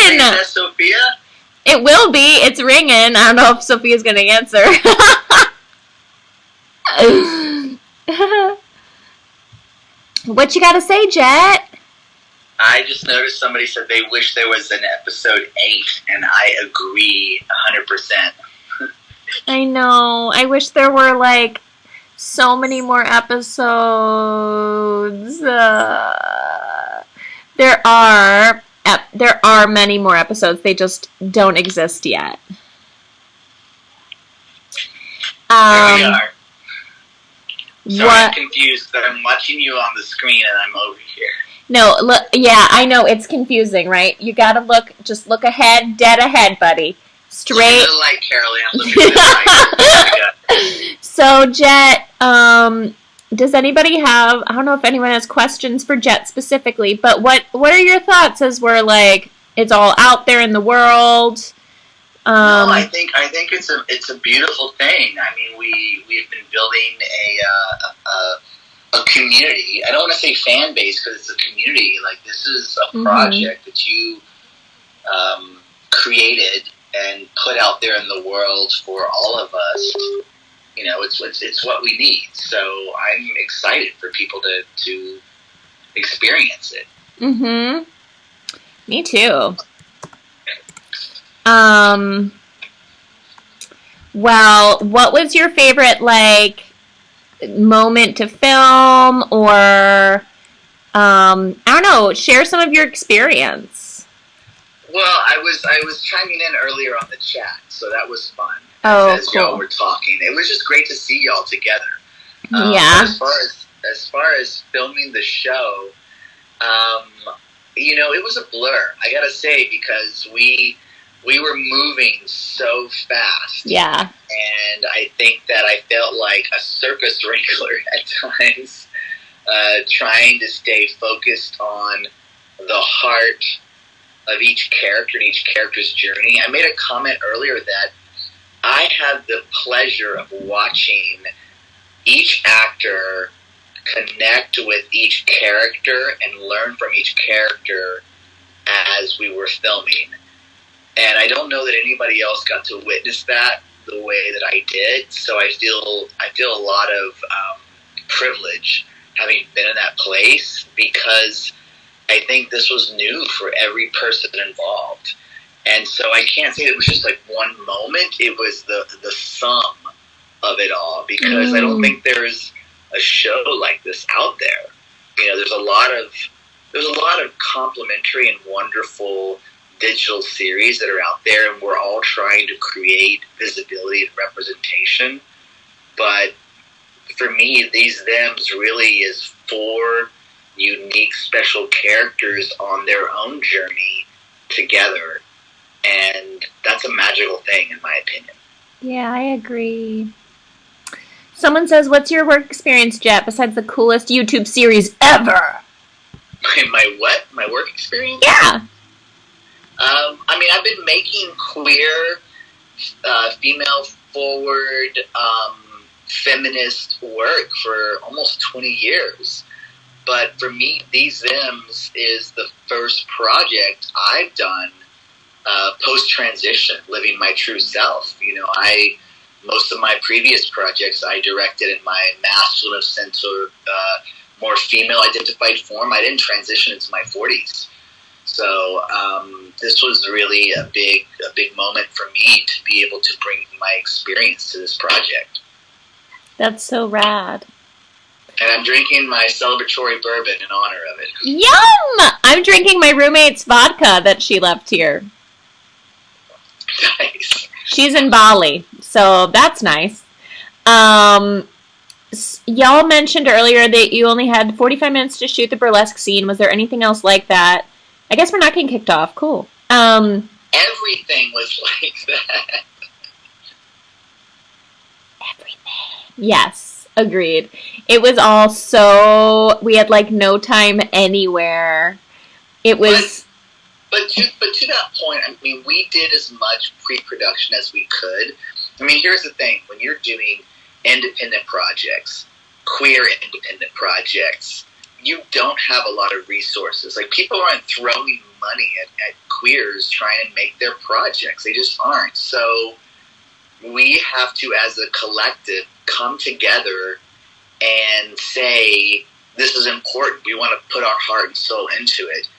Garrison. that Sophia? It will be. It's ringing. I don't know if Sophia's gonna answer. What you gotta say, Jet? I just noticed somebody said they wish there was an episode 8, and I agree 100%. I know. I wish there were like so many more episodes. There are many more episodes. They just don't exist yet. Here we are. Sorry, What? I'm confused, but I'm watching you on the screen, and I'm over here. No, look. Yeah, I know it's confusing, right? You gotta look. Just look ahead, dead ahead, buddy. Straight. Look at the light, Carolee. I'm looking at the light. So, Jet, does anybody have, I don't know if anyone has questions for Jet specifically, but what are your thoughts as we're like, it's all out there in the world? No, I think it's a beautiful thing. I mean, we've been building a community. I don't want to say fan base because it's a community. Like, this is a project that you created and put out there in the world for all of us. You know, it's what we need. So I'm excited for people to experience it. Mm-hmm. Me too. Well, what was your favorite, like, moment to film, or, I don't know, share some of your experience. Well, I was chiming in earlier on the chat, so that was fun. Oh, as cool. y'all were talking, it was just great to see y'all together. Yeah. As far as filming the show, you know, it was a blur. I gotta say, because we were moving so fast. Yeah. And I think that I felt like a circus wrangler at times, trying to stay focused on the heart of each character and each character's journey. I made a comment earlier that I had the pleasure of watching each actor connect with each character and learn from each character as we were filming. And I don't know that anybody else got to witness that the way that I did. So I feel a lot of privilege having been in that place, because I think this was new for every person involved. And so I can't say it was just like one moment. It was the sum of it all, because I don't think there's a show like this out there. You know, there's a lot of complimentary and wonderful digital series that are out there, and we're all trying to create visibility and representation. But for me, These Thems really is 4 unique, special characters on their own journey together. And that's a magical thing, in my opinion. Yeah, I agree. Someone says, what's your work experience, Jet, besides the coolest YouTube series ever? My what? My work experience? Yeah. I mean, I've been making queer, female-forward, feminist work for almost 20 years. But for me, These Thems is the first project I've done post-transition, living my true self. You know, most of my previous projects I directed in my masculine, centered, more female-identified form. I didn't transition into my 40s. So this was really a big moment for me to be able to bring my experience to this project. That's so rad. And I'm drinking my celebratory bourbon in honor of it. Yum! I'm drinking my roommate's vodka that she left here. Nice. She's in Bali, so that's nice. Y'all mentioned earlier that you only had 45 minutes to shoot the burlesque scene. Was there anything else like that? I guess we're not getting kicked off. Cool. Everything was like that. Everything. Yes, agreed. It was all so... We had, like, no time anywhere. It was... But to that point, I mean, we did as much pre-production as we could. I mean, here's the thing. When you're doing independent projects, queer independent projects, you don't have a lot of resources. Like, people aren't throwing money at queers trying to make their projects. They just aren't. So we have to, as a collective, come together and say, this is important. We want to put our heart and soul into it.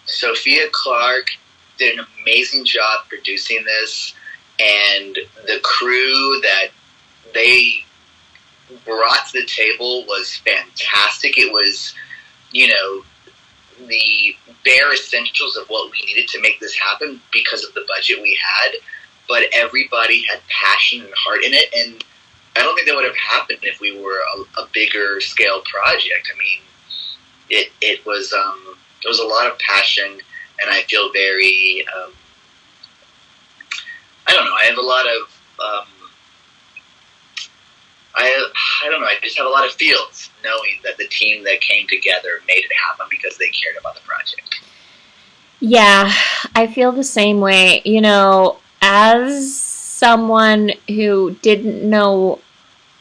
Sophia Clark did an amazing job producing this, and the crew that they brought to the table was fantastic. It was, you know, the bare essentials of what we needed to make this happen because of the budget we had, but everybody had passion and heart in it, and I don't think that would have happened if we were a bigger scale project. I mean, it was a lot of passion, and I feel very, I don't know, I have a lot of, I don't know, I just have a lot of feels knowing that the team that came together made it happen because they cared about the project. Yeah, I feel the same way. You know, as someone who didn't know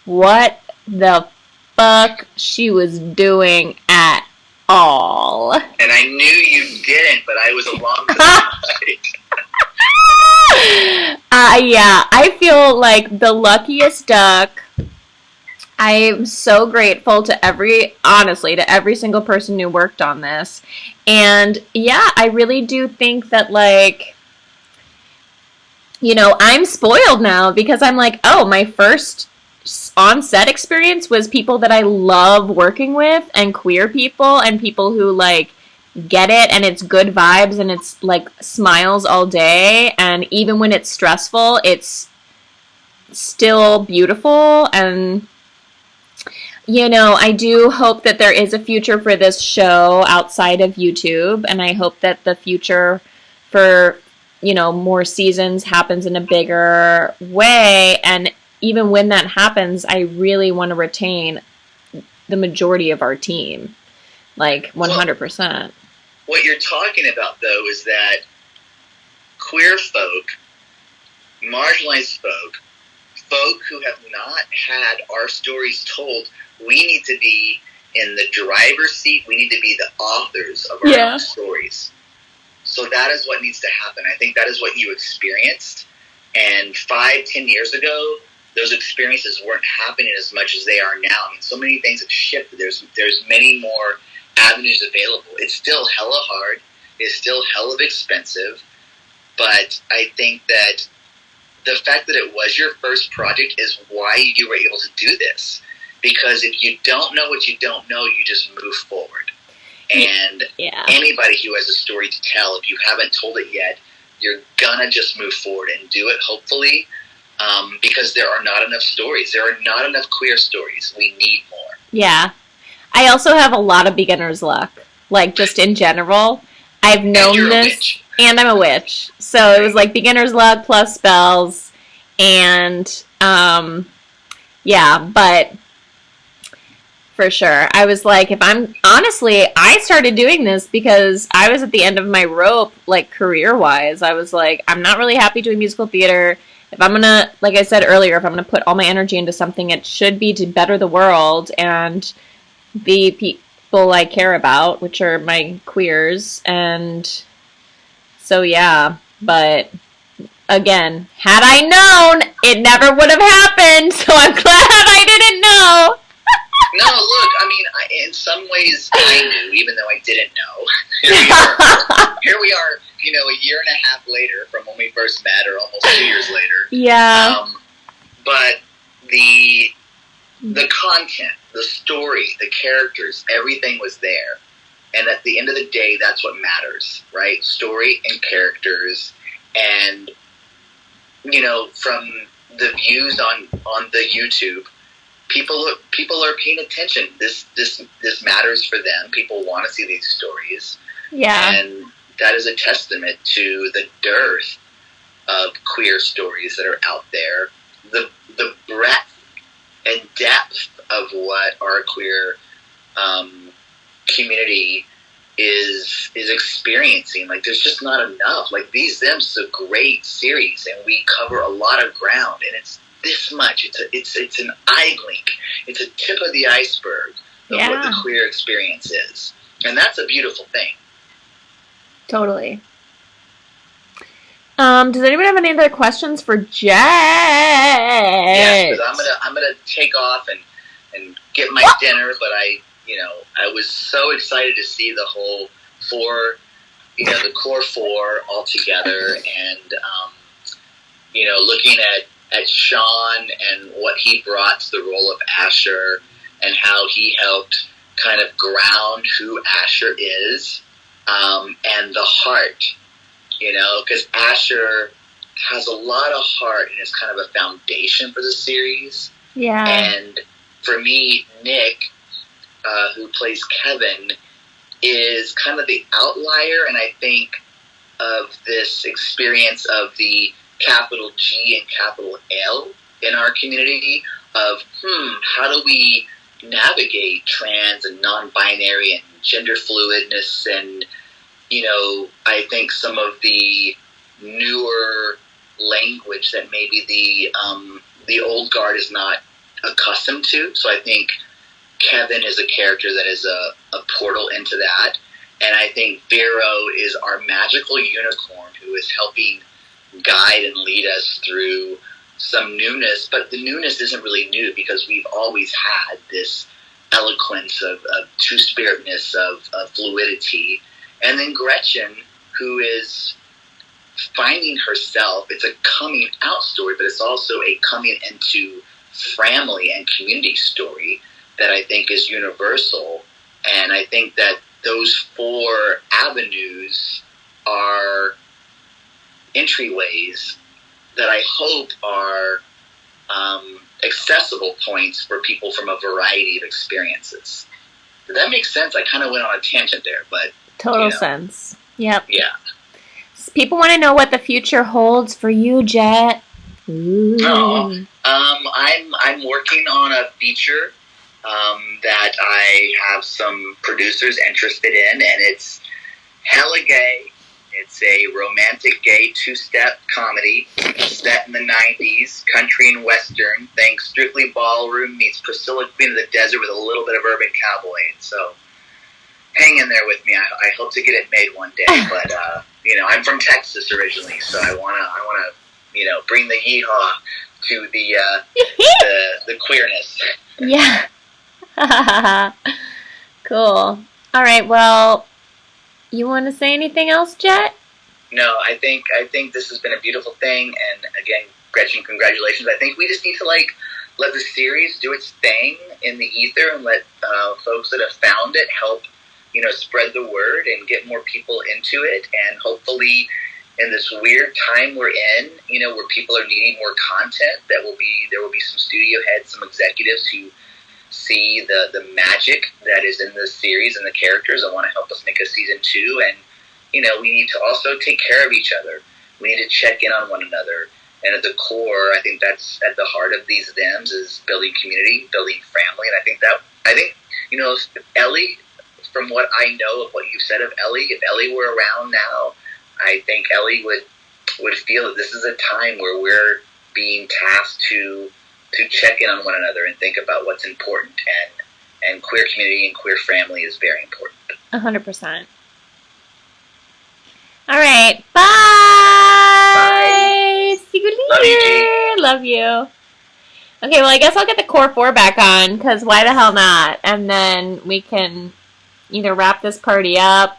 what the fuck she was doing at all. And I knew you didn't, but I was along for the ride. Yeah, I feel like the luckiest duck. I'm so grateful to every single person who worked on this. And yeah, I really do think that, like, you know, I'm spoiled now because I'm like, oh, my first on-set experience was people that I love working with, and queer people, and people who, like, get it, and it's good vibes, and it's, like, smiles all day, and even when it's stressful, it's still beautiful. And you know, I do hope that there is a future for this show outside of YouTube, and I hope that the future for, you know, more seasons happens in a bigger way. And even when that happens, I really want to retain the majority of our team, like 100%. What you're talking about, though, is that queer folk, marginalized folk who have not had our stories told, we need to be in the driver's seat. We need to be the authors of our own stories. So that is what needs to happen. I think that is what you experienced. And 5-10 years ago, those experiences weren't happening as much as they are now. I mean, so many things have shifted. There's many more avenues available. It's still hella hard. It's still hella expensive. But I think that the fact that it was your first project is why you were able to do this. Because if you don't know what you don't know, you just move forward. And anybody who has a story to tell, if you haven't told it yet, you're gonna just move forward and do it, hopefully, because there are not enough stories. There are not enough queer stories. We need more. Yeah. I also have a lot of beginner's luck. Like, just in general. I've known this. And I'm a witch. So it was like beginner's luck plus spells. And, yeah, but for sure. I was like, I started doing this because I was at the end of my rope, like, career-wise. I was like, I'm not really happy doing musical theater. If I'm going to, like I said earlier, if I'm going to put all my energy into something, it should be to better the world and the people I care about, which are my queers. And so, yeah, but again, had I known, it never would have happened. So I'm glad I didn't know. No, look, I mean, in some ways I knew, even though I didn't know. Here we are, you know, a year and a half later from when we first met, or almost 2 years later. Yeah. But the content, the story, the characters, everything was there. And at the end of the day, that's what matters, right? Story and characters. And, from the views on the YouTube, people are paying attention. This matters for them. People want to see these stories. Yeah. And that is a testament to the dearth of queer stories that are out there. The breadth and depth of what our queer community is experiencing. Like, there's just not enough. Like, These Thems is a great series, and we cover a lot of ground, and it's this much. It's an eye blink. It's a tip of the iceberg of what the queer experience is, and that's a beautiful thing. Totally. Does anyone have any other questions for Jet? Yes, because I'm gonna take off and get my dinner, but I was so excited to see the whole the core four all together, and looking at Sean and what he brought to the role of Asher, and how he helped kind of ground who Asher is, and the heart, because Asher has a lot of heart and is kind of a foundation for the series. Yeah. And for me, Nick, who plays Kevin, is kind of the outlier, and I think of this experience of the capital G and capital L in our community of, how do we navigate trans and non-binary and gender fluidness, and, I think some of the newer language that maybe the old guard is not accustomed to. So I think Kevin is a character that is a portal into that. And I think Vero is our magical unicorn who is helping guide and lead us through some newness. But the newness isn't really new, because we've always had this eloquence of two-spiritness, of fluidity. And then Gretchen, who is finding herself. It's a coming out story, but it's also a coming into family and community story that I think is universal. And I think that those four avenues are entryways that I hope are accessible points for people from a variety of experiences. Did that make sense? I kind of went on a tangent there, but total sense. Yep. Yeah. People want to know what the future holds for you, Jet. Ooh. Oh, I'm working on a feature that I have some producers interested in, and it's hella gay. It's a romantic gay two-step comedy set in the 90s, country and western. Think Strictly Ballroom meets Priscilla Queen of the Desert with a little bit of Urban Cowboy. So hang in there with me. I hope to get it made one day. But I'm from Texas originally, so I wanna bring the yeehaw to the queerness. Yeah. Cool. All right. Well, you want to say anything else, Jet? No, I think this has been a beautiful thing, and again, Gretchen, congratulations. I think we just need to let the series do its thing in the ether, and let folks that have found it help spread the word and get more people into it. And hopefully, in this weird time we're in, where people are needing more content, there will be some studio heads, some executives who see the magic that is in the series and the characters and want to help us make a season 2. And we need to also take care of each other. We need to check in on one another. And at the core, I think that's at the heart of These Thems, is building community, building family. And I think if Ellie, from what I know of what you said of Ellie, if Ellie were around now, I think Ellie would feel that this is a time where we're being tasked to check in on one another and think about what's important, and queer community and queer family is very important. 100%. All right. Bye. Bye. See you later. Love you, G. Love you. Okay, well, I guess I'll get the core 4 back on, because why the hell not? And then we can either wrap this party up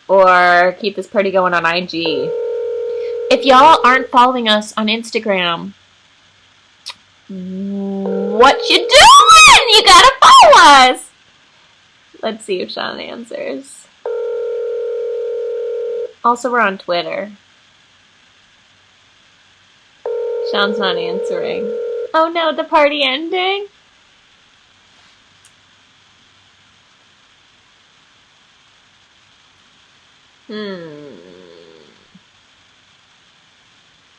or keep this party going on IG. If y'all aren't following us on Instagram, what you doing? again! You gotta follow us! Let's see if Sean answers. Also, we're on Twitter. Sean's not answering. Oh no, the party ending?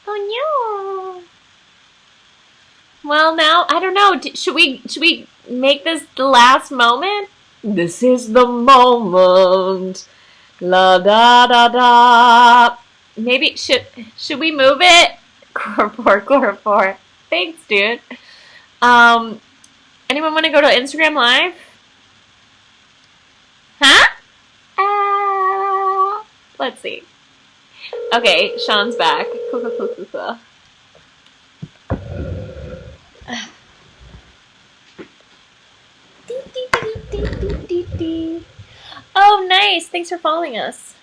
Oh no. Well, now I don't know. Should we make this the last moment? This is the moment. La da da da. Maybe should we move it? Core. Thanks, dude. Anyone want to go to Instagram Live? Huh? Let's see. Okay, Sean's back. Cool. Oh, nice. Thanks for following us.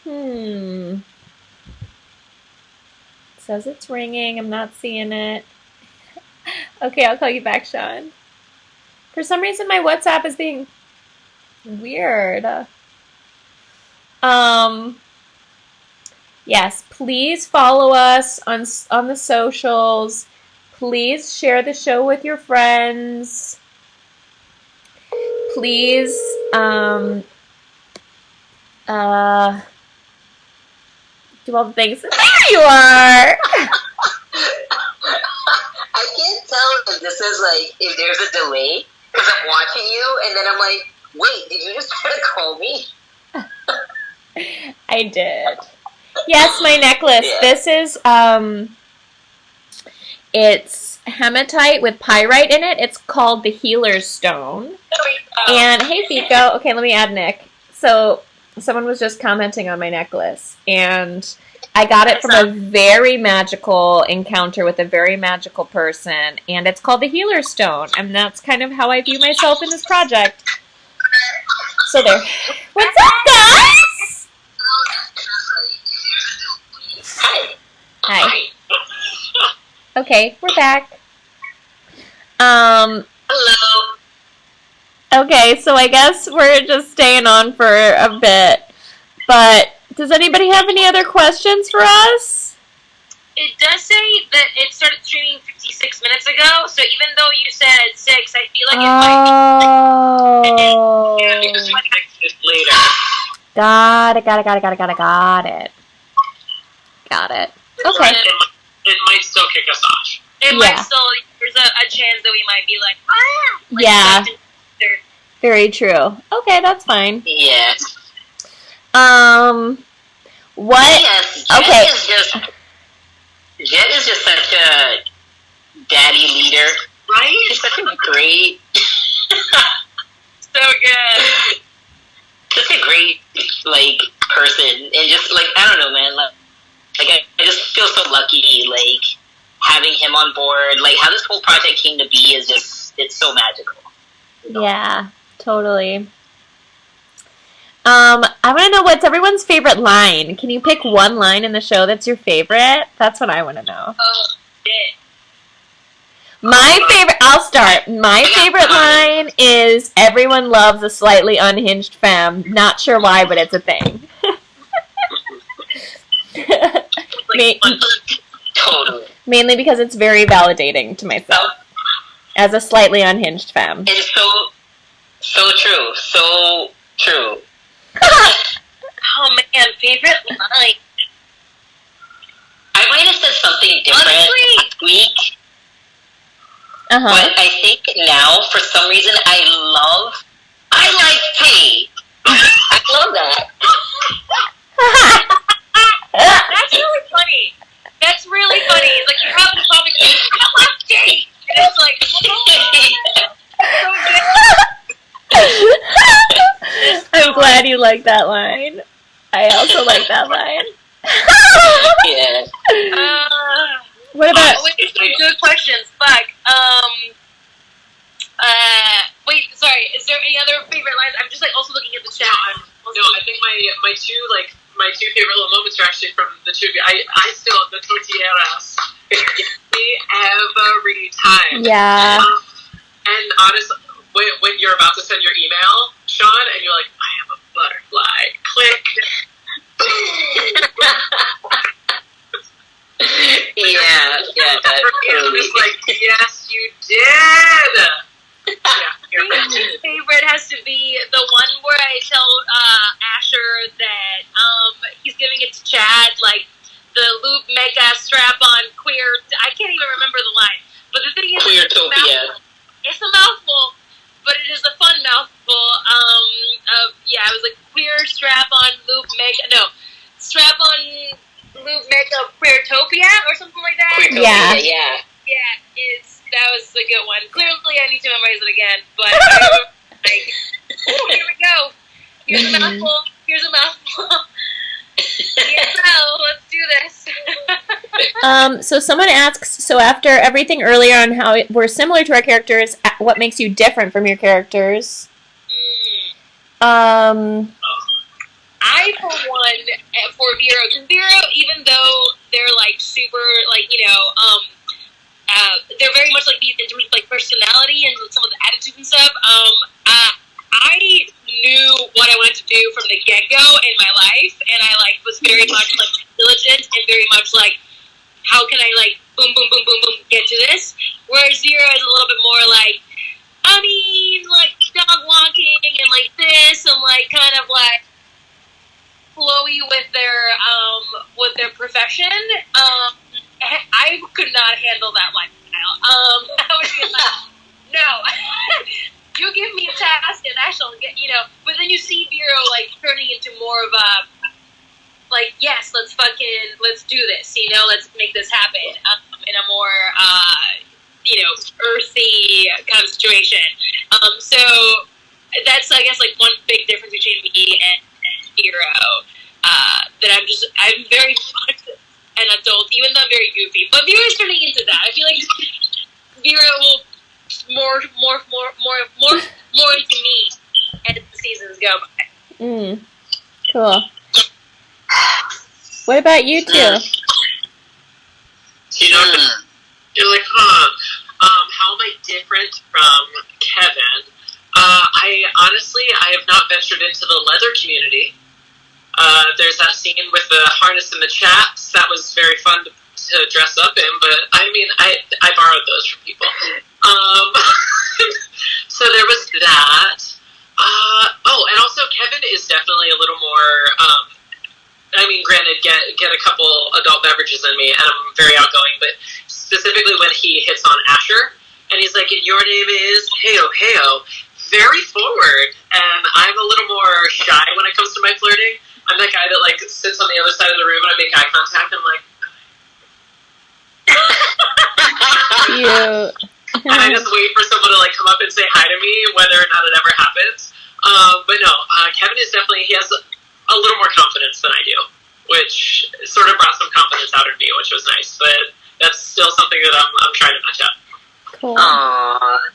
It says it's ringing. I'm not seeing it. Okay, I'll call you back, Sean. For some reason, my WhatsApp is being weird. Yes, please follow us on the socials. Please share the show with your friends. Please, do all the things. There you are! I can't tell if this is like, if there's a delay, because I'm watching you, and then I'm like, wait, did you just try to call me? I did. Yes, my necklace. Yeah. This is, it's hematite with pyrite in it. It's called the Healer's Stone. And, hey, Fico. Okay, let me add Nick. So, someone was just commenting on my necklace, and I got it from a very magical encounter with a very magical person, and it's called the Healer's Stone, and that's kind of how I view myself in this project. So there. What's up, guys? Hi. Okay, we're back. Hello. Okay, so I guess we're just staying on for a bit. But does anybody have any other questions for us? It does say that it started streaming 56 minutes ago, so even though you said 6, I feel like it might be... Yeah, because we fixed it later. Got it. Okay. It might still kick us off. It Yeah. might still... There's a chance that we might be like, like, Yeah. there. Very true. Okay, that's fine. Yeah. What? Yes, Okay. Jet is just such a daddy leader. Right? He's such a great, So good. such a great, like, person. And just, like, I don't know, man. Like I just feel so lucky, like, having him on board. Like, how this whole project came to be is just, it's so magical. You know? Yeah, totally. I want to know what's everyone's favorite line. Can you pick one line in the show that's your favorite? That's what I want to know. Oh, shit. My favorite, I'll start. My favorite line is everyone loves a slightly unhinged femme. Not sure why, but it's a thing. Totally. Mainly because it's very validating to myself as a slightly unhinged femme. It's so true. So true. Oh, man, favorite line. I might have said something different last week. Uh-huh. But I think now, for some reason, I like tea. I love that. That's really funny. That's really funny. It's like, you're having a conversation. I love tea. And it's like, I'm glad you like that line. I also like that line. Yeah. What about... wait, good questions. Fuck. Wait, sorry. Is there any other favorite lines? I'm just, like, also looking at the chat. No, I think my two favorite little moments are actually from the two of you. I still, the tortilleras. Every time. Yeah. And honestly, when you're about to send your email, Sean, and you're like, I am a butterfly. Click. Yeah, I'm just like, yes, you did. Yeah, My favorite has to be the one where I tell Asher that he's giving it to Chad, like the loop mega strap-on queer. I can't even remember the line, but the thing is, Queertopia. it's a mouthful, but it is a fun mouthful. It was like queer strap-on loop mega. No, strap-on loop mega queertopia or something like that. Yeah. Yeah. Yeah, that was a good one. Clearly, I need to memorize it again, but I was like, ooh, here we go. Here's a mouthful. Here's a mouthful. ESL, let's do this. So someone asks, so after everything earlier on how we're similar to our characters, what makes you different from your characters? I, for one, for Vero, because Vero, even though they're like super, like, they're very much like these in terms of like personality and some of the attitudes and stuff. I knew what I wanted to do from the get-go in my life, and I like was very much like diligent and very much like, how can I like boom, boom, boom, boom, boom get to this? Whereas Zero is a little bit more like, I mean, like dog walking and like this and like kind of like flowy with their profession. I could not handle that lifestyle. I would be like, no. You give me a task and I shall get, but then you see Vero, like, turning into more of a, like, yes, let's do this, let's make this happen, in a more, earthy kind of situation. So that's, I guess, like, one big difference between me and Vero, that I'm very much an adult, even though I'm very goofy, but Vero's turning into that. I feel like Vero will more into me as the seasons go by. Cool. What about you two? You're like, how am I different from Kevin? I have not ventured into the leather community. There's that scene with the harness and the chaps. That was very fun to dress up in, but I mean, I borrowed those from people. So there was that. And also Kevin is definitely a little more, granted, get a couple adult beverages in me, and I'm very outgoing, but specifically when he hits on Asher, and he's like, and your name is Heyo, very forward, and I'm a little more shy when it comes to my flirting. I'm that guy that, like, sits on the other side of the room, and I make eye contact, and I'm like, Cute. and I just wait for someone to like come up and say hi to me, whether or not it ever happens. But no, Kevin is definitely, he has a little more confidence than I do, which sort of brought some confidence out of me, which was nice. But that's still something that I'm trying to match up. Cool. Aww.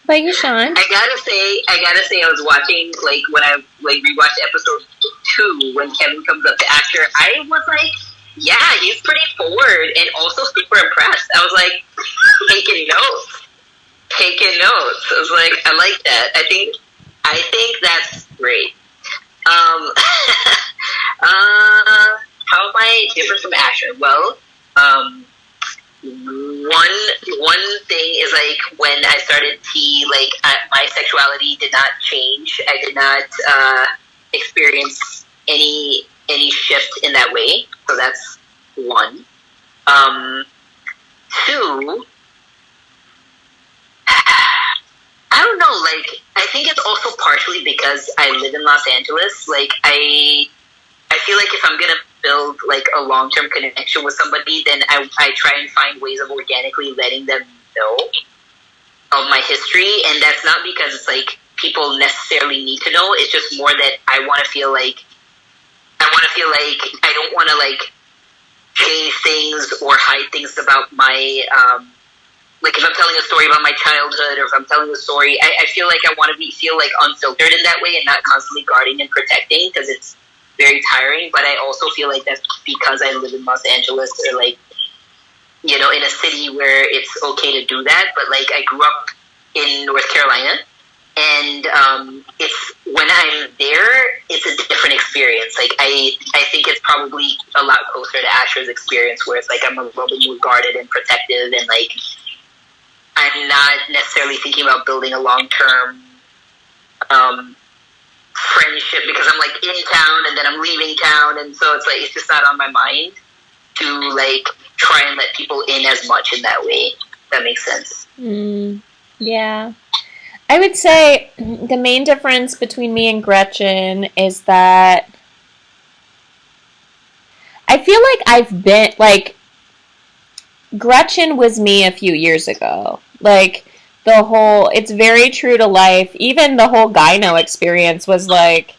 But you, Sean? I gotta say, I was watching, like, when I, like, rewatched episode 2, when Kevin comes up to Asher, I was like, yeah, he's pretty forward, and also super impressed. I was like, taking notes. I was like, I like that. I think that's great. How am I different from Asher? Well, one thing is, like, when I started tea, like, my sexuality did not change. I did not experience any shift in that way. So that's one. 2, I don't know, like, I think it's also partially because I live in Los Angeles. Like, I feel like if I'm going to build, like, a long-term connection with somebody, then I try and find ways of organically letting them know of my history. And that's not because it's, like, people necessarily need to know. It's just more that I want to feel like I don't want to, like, change things or hide things about my, like, if I'm telling a story about my childhood, or if I'm telling a story, I feel like I want to feel, like, unfiltered in that way and not constantly guarding and protecting, because it's very tiring. But I also feel like that's because I live in Los Angeles, or, like, in a city where it's okay to do that. But like, I grew up in North Carolina, and it's when I'm there, it's a different experience. Like, I think it's probably a lot closer to Asher's experience, where it's like I'm a little bit more guarded and protective, and like I'm not necessarily thinking about building a long-term friendship, because I'm like in town and then I'm leaving town, and so it's like it's just not on my mind to like try and let people in as much in that way. If that makes sense. Yeah. I would say the main difference between me and Gretchen is that I feel like I've been, like, Gretchen was me a few years ago. Like, it's very true to life. Even the whole gyno experience was, like,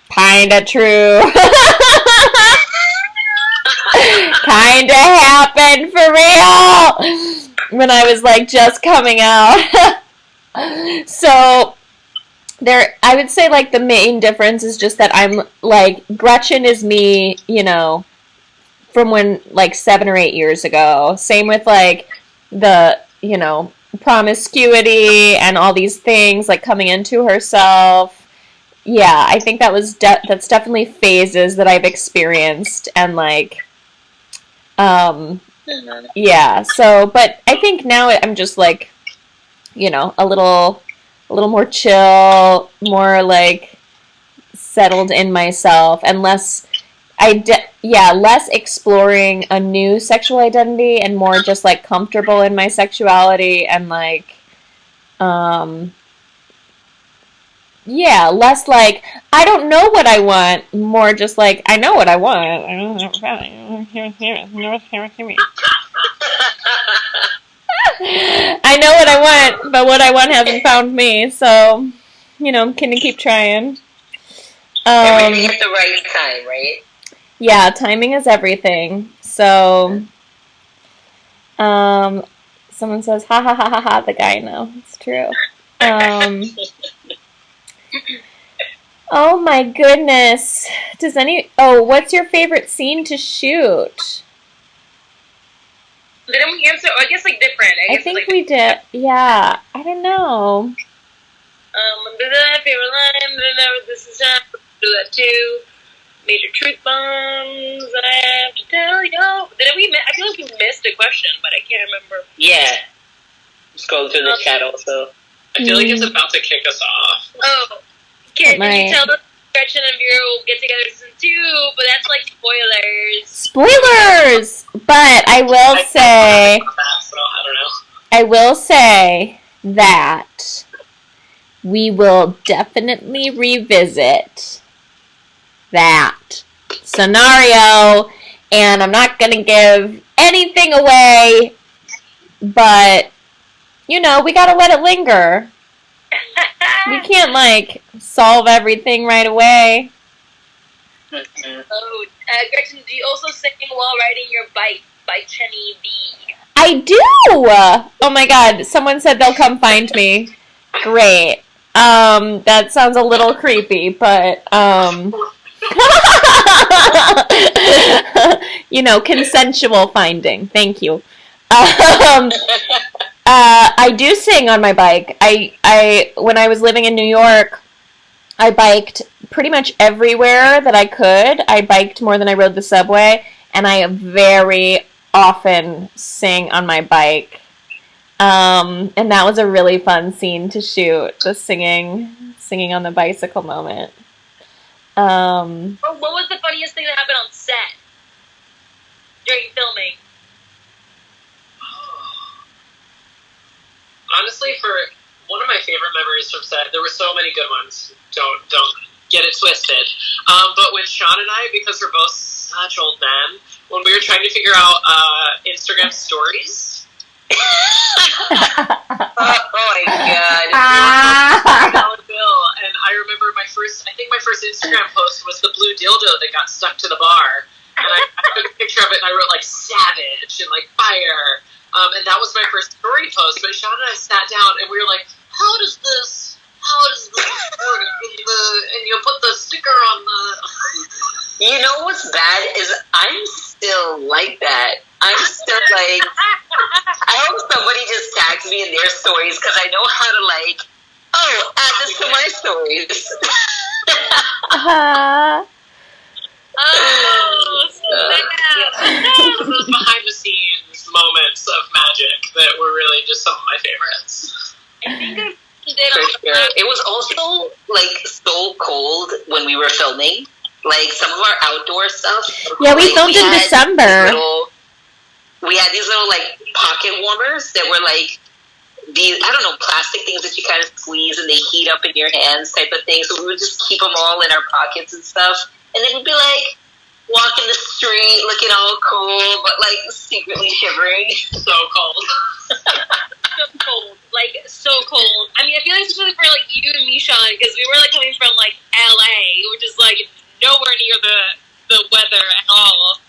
kinda true. Kinda happened for real when I was, like, just coming out. So, I would say, like, the main difference is just that I'm, like, Gretchen is me, from when, like, 7 or 8 years ago. Same with, like, the, promiscuity and all these things, like, coming into herself. Yeah, I think that's definitely phases that I've experienced, and, like, yeah, so, but I think now I'm just, like, a little more chill, more like settled in myself, and less exploring a new sexual identity, and more just like comfortable in my sexuality, and like, less like I don't know what I want, more just like I know what I want. I know what I want, but what I want hasn't found me, so, can you keep trying? Everything at the right time, right? Yeah, timing is everything. So, someone says, ha ha ha ha ha, the guy, no, it's true. Oh my goodness. What's your favorite scene to shoot? Didn't we answer? I guess like different. I think we did. Yeah, I don't know. Favorite line. This is do that too. Major truth bombs. I have to tell you. I feel like we missed a question, but I can't remember. Yeah. Scroll through the chat also. I feel like it's about to kick us off. Oh, can you tell us Gretchen and Vero will get together season 2? But that's like spoilers. Spoilers! But I will say, I will say that we will definitely revisit that scenario, and I'm not going to give anything away, but, we got to let it linger. We can't, like, solve everything right away. Oh, Gretchen, do you also sing while riding your bike by Chenny B? I do! Oh my god, someone said they'll come find me. Great. That sounds a little creepy, but, consensual finding. Thank you. I do sing on my bike. When I was living in New York, I biked pretty much everywhere that I could. I biked more than I rode the subway, and I very often sing on my bike. And that was a really fun scene to shoot, the singing on the bicycle moment. What was the funniest thing that happened on set during filming? Honestly, for one of my favorite memories from set, there were so many good ones. Don't get it twisted. But with Sean and I, because we're both such old men, when we were trying to figure out Instagram stories. Oh my god. And I remember my first Instagram post was the blue dildo that got stuck to the bar. And I took a picture of it and I wrote like savage and like fire. And that was my first story post. But Sean and I sat down and we were like, how does this work? And you'll put the sticker on the... You know what's bad is I'm still like that. I'm still like, like, I hope somebody just tags me in their stories because I know how to like, add this to my stories. Oh, those behind the scenes moments of magic that were really just some of my favorites. I think I did For sure. It was also like so cold when we were filming. Like some of our outdoor stuff. Yeah, we like, filmed in had December. We had these little like pocket warmers that were like these, I don't know, plastic things that you kind of squeeze and they heat up in your hands type of thing. So we would just keep them all in our pockets and stuff. And then we'd be like walking the street looking all cool, but like secretly shivering. So cold. so cold. Like, so cold. I mean, I feel like especially for like you and me, Sean, because we were like coming from like LA, which is like nowhere near the weather at all.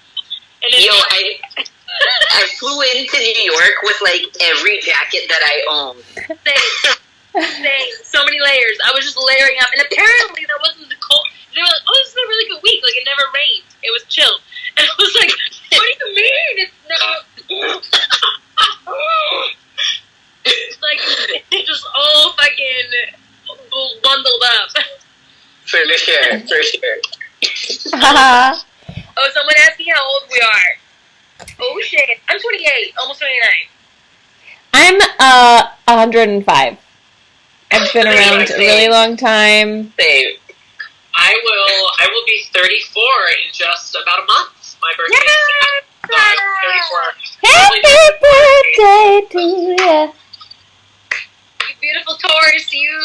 And then I flew into New York with like every jacket that I own. Same. So many layers. I was just layering up, and apparently that wasn't the cold. They were like, "Oh, this is a really good week. Like it never rained. It was chill." And I was like, "What do you mean? It's not." It's like it's just all fucking bundled up. For sure. Oh, someone asked me how old we are. Oh shit! I'm 28, almost 29. I'm 105. I've been around a really long time. Same. I will be 34 in just about a month. My birthday is so I'm 34. Happy birthday to you. You beautiful Taurus, you.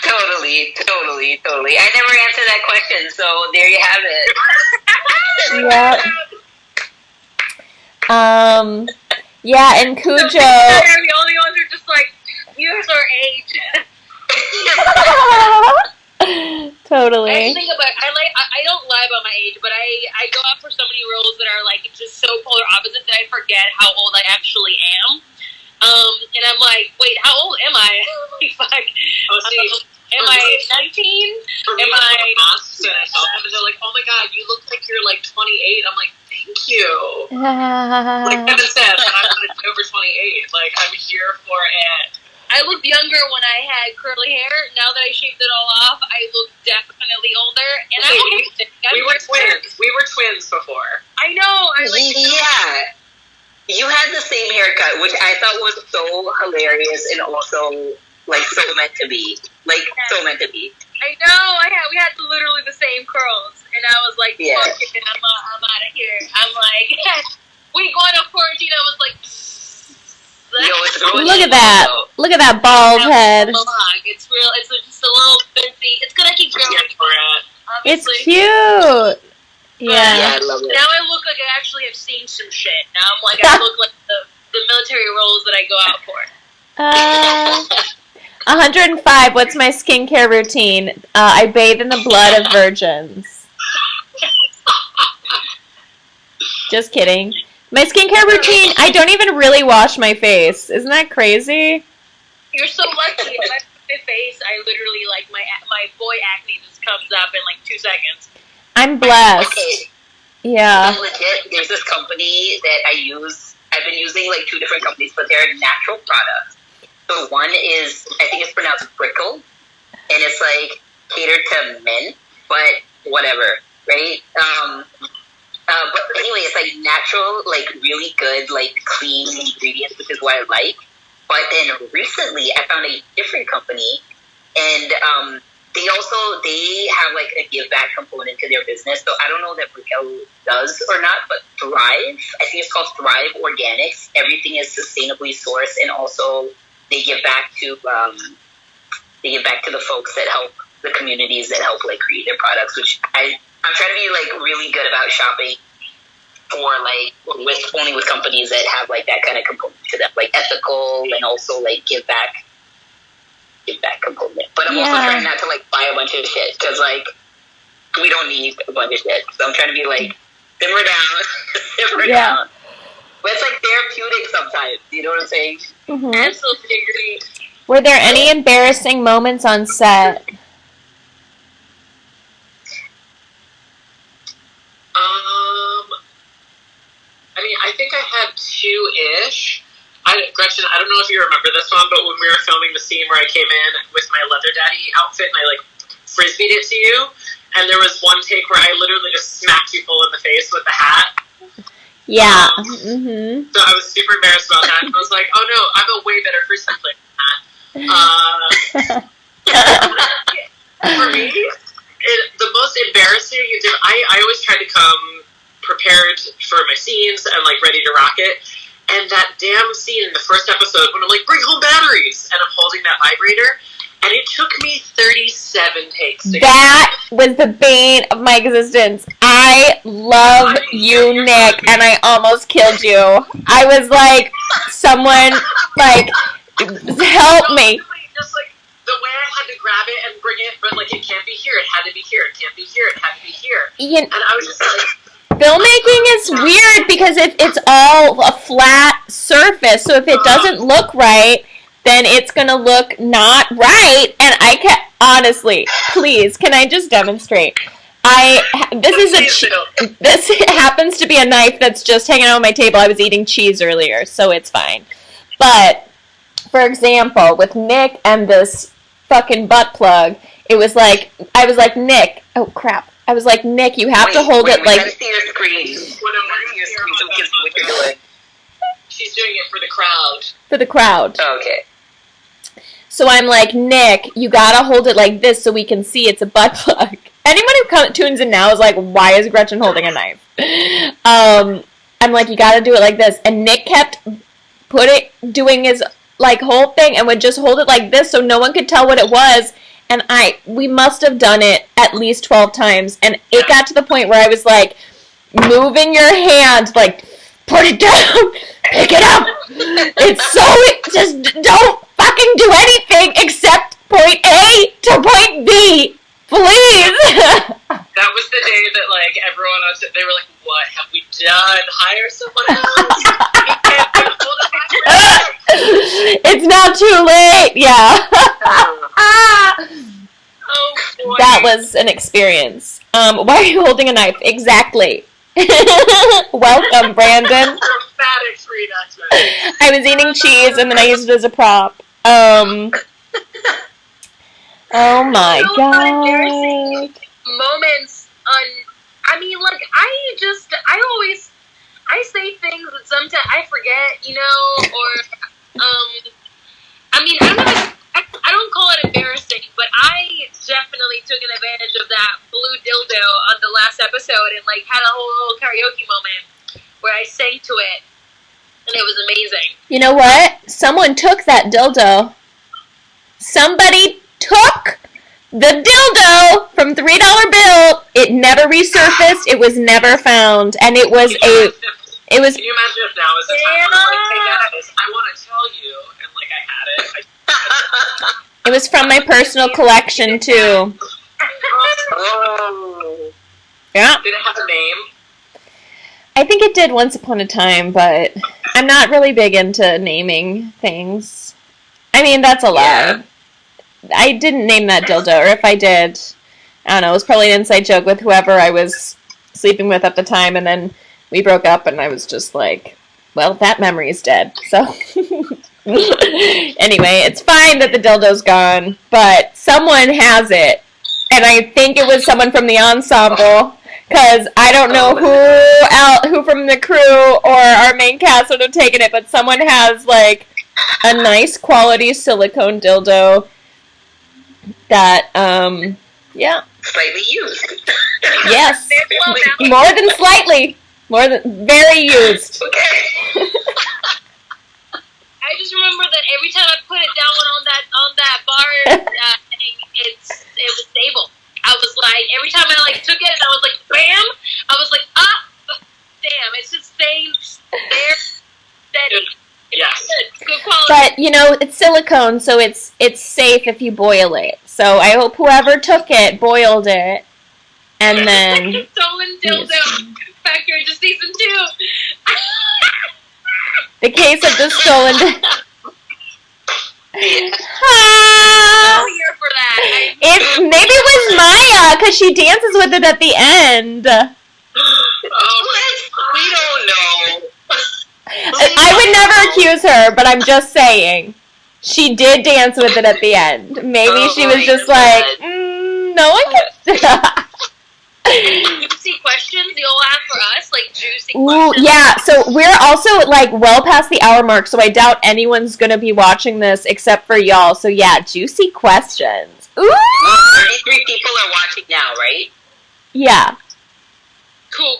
Totally. I never answered that question, so there you have it. Yep. Yeah, and Cujo. So they're the only ones who are just like, here's our age. Totally. I think about I don't lie about my age, but I go out for so many roles that are like just so polar opposite that I forget how old I actually am. And I'm like, wait, how old am I? Like, fuck. Oh, see, Am I 19? for me, Am I? masks and I saw them and they're like, oh my god, you look like you're like 28. I'm like, thank you. Like Kevin said, when I'm over 28, like I'm here for it. I looked younger when I had curly hair. Now that I shaved it all off, I look definitely older. And Okay, I'm we were twins. We were twins before. I know. I like. Yeah. You had the same haircut, which I thought was so hilarious and also like so meant to be. Like so meant to be. I know. We had literally the same curls, and I was like, Yeah. "Fuck it, I'm out of here." I'm like, we going to quarantine. I was like, It's growing Look in, at that. though. Look at that bald head. It's real. It's just a little fancy. It's gonna keep growing. Yeah, for it. It's Obviously. cute. Yeah, Yeah. I love it. Now I look like I actually have seen some shit. Now I'm like, I look like the military roles that I go out for. 105. What's my skincare routine? I bathe in the blood of virgins. Just kidding. My skincare routine, I don't even really wash my face. Isn't that crazy? You're so lucky. If I put my face, I literally like my boy acne just comes up in like 2 seconds. I'm blessed. Okay. Yeah. Legit, there's this company that I use. I've been using like 2 different companies, but they're natural products. So one is, I think it's pronounced Brickle, and it's like catered to men, but whatever, right? But anyway, it's like natural, like really good, like clean ingredients, which is what I like. But then recently, I found a different company, and they have like a give back component to their business. So I don't know that Brickle does or not, but Thrive, I think it's called Thrive Organics. Everything is sustainably sourced, and also they give back to the folks that help the communities that help like create their products. Which I'm trying to be like really good about shopping for like only with companies that have like that kind of component to them, like ethical and also like give back component. But I'm also trying not to like buy a bunch of shit because like we don't need a bunch of shit. So I'm trying to be like simmer down. But it's like therapeutic sometimes. You know what I'm saying? Mm-hmm. Absolutely agree. Were there any embarrassing moments on set? I mean, I think I had 2-ish. Gretchen, I don't know if you remember this one, but when we were filming the scene where I came in with my leather daddy outfit and I like frisbeed it to you, and there was one take where I literally just smacked you full in the face with the hat. Yeah. So I was super embarrassed about that. And I was like, oh no, I'm a way better frisbee player than that. For me, the most embarrassing is I always try to come prepared for my scenes and like ready to rock it. And that damn scene in the first episode when I'm like, bring home batteries, and I'm holding that vibrator, and it took me 37 takes to That was the bane of my existence. I love you, Nick, and I almost killed you. I was like, someone, like, help me. Just like the way I had to grab it and bring it, but like it can't be here, it had to be here, it can't be here, it had to be here. And I was just like, filmmaking is weird because it's all a flat surface, so if it doesn't look right, then it's gonna look not right. And I can honestly, please, can I just demonstrate? This happens to be a knife that's just hanging out on my table. I was eating cheese earlier, so it's fine. But for example, with Nick and this fucking butt plug, it was like I was like, Nick, oh crap. I was like, Nick, you have to hold it like... Let's see your screen. So we can see what you're doing. She's doing it for the crowd. For the crowd. Oh, okay. So I'm like, Nick, you gotta hold it like this so we can see it's a butt plug. Anyone who tunes in now is like, why is Gretchen holding a knife? I'm like, you gotta do it like this. And Nick kept doing his like whole thing and would just hold it like this so no one could tell what it was. And we must have done it at least 12 times. And it got to the point where I was like, moving your hand, like, put it down, pick it up. Just don't fucking do anything except point A to point B, please. That was the day that, like, everyone was, they were like, what have we done? Hire someone else? It's not too late, yeah. Oh, boy. That was an experience. Why are you holding a knife? Exactly. Welcome, Brandon. Dramatic reenactment. I was eating cheese and then I used it as a prop. Oh my god. Moments on. I mean, like I say things that sometimes I forget, you know, or I mean, I don't call it embarrassing, but I definitely took an advantage of that blue dildo on the last episode and like had a whole little karaoke moment where I sang to it, and it was amazing. You know what? Someone took that dildo. Somebody took the dildo from $3 bill. It never resurfaced. It was never found, and it was Can you imagine if now is the time where I'm like, hey guys, I want to tell you, and like I had it. It was from my personal collection too. Oh. Yeah. Did it have a name? I think it did once upon a time, but I'm not really big into naming things. I mean, that's a lie. Yeah. I didn't name that dildo, or if I did, I don't know, it was probably an inside joke with whoever I was sleeping with at the time, and then we broke up, and I was just like, well, that memory is dead, so... Anyway, it's fine that the dildo's gone, but someone has it, and I think it was someone from the ensemble, because I don't know who from the crew or our main cast would have taken it, but someone has, like, a nice quality silicone dildo that, yeah. Slightly used. Yes. More than slightly. Very used. Okay. I just remember that every time I put it down on that bar thing, it was stable. I was like, every time I like took it and I was like, bam! I was like, damn! It's just staying there, steady. Yes. Good quality. But you know, it's silicone, so it's safe if you boil it. So I hope whoever took it boiled it, and then. Stolen dildo. Factor to season 2. The case of the stolen. I'm here for that. Maybe it was Maya because she dances with it at the end. We don't know. I would never accuse her, but I'm just saying. She did dance with it at the end. Maybe she was just like, no one can... Juicy questions you'll have for us, like juicy Ooh, questions. yeah, so we're also, like, well past the hour mark, so I doubt anyone's gonna be watching this except for y'all. So, yeah, juicy questions. Ooh! Well, 33 people are watching now, right? Yeah. Cool.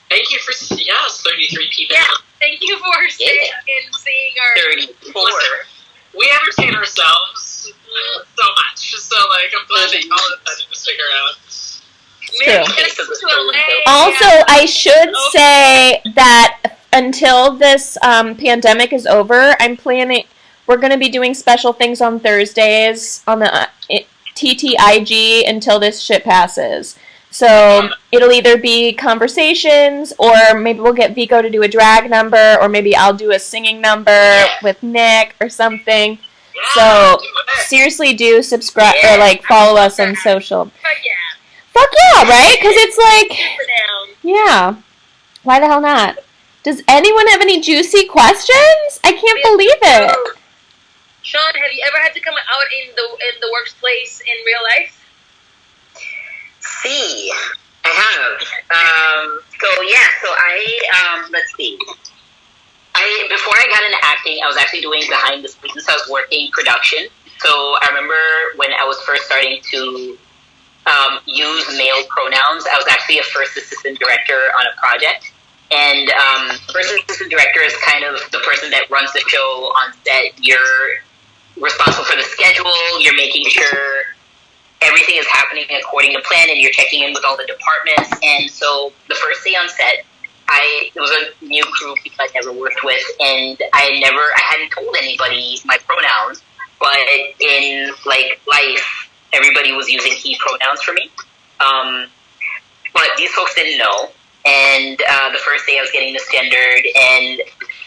Thank you for 33 people. Yeah, thank you for staying and seeing our... 34. Listen, we entertain ourselves so much, so like I'm glad that y'all decided to stick around. True. Also, Yeah. I should say that until this pandemic is over, we're going to be doing special things on Thursdays on the TTIG until this shit passes. So it'll either be conversations, or maybe we'll get Vico to do a drag number, or maybe I'll do a singing number with Nick or something. So seriously, do subscribe or like follow us on social. Fuck yeah, right? Because it's like, yeah. Why the hell not? Does anyone have any juicy questions? I can't believe it. Sean, have you ever had to come out in the workplace in real life? See, I have. So I let's see. Before I got into acting, I was actually doing behind the scenes. I was working production. So I remember when I was first starting to use male pronouns. I was actually a first assistant director on a project. And first assistant director is kind of the person that runs the show on set. You're responsible for the schedule. You're making sure everything is happening according to plan, and you're checking in with all the departments. And so the first day on set, it was a new crew people I'd never worked with, and I hadn't told anybody my pronouns. But in like life, everybody was using he pronouns for me. But these folks didn't know. And the first day I was getting the standard, and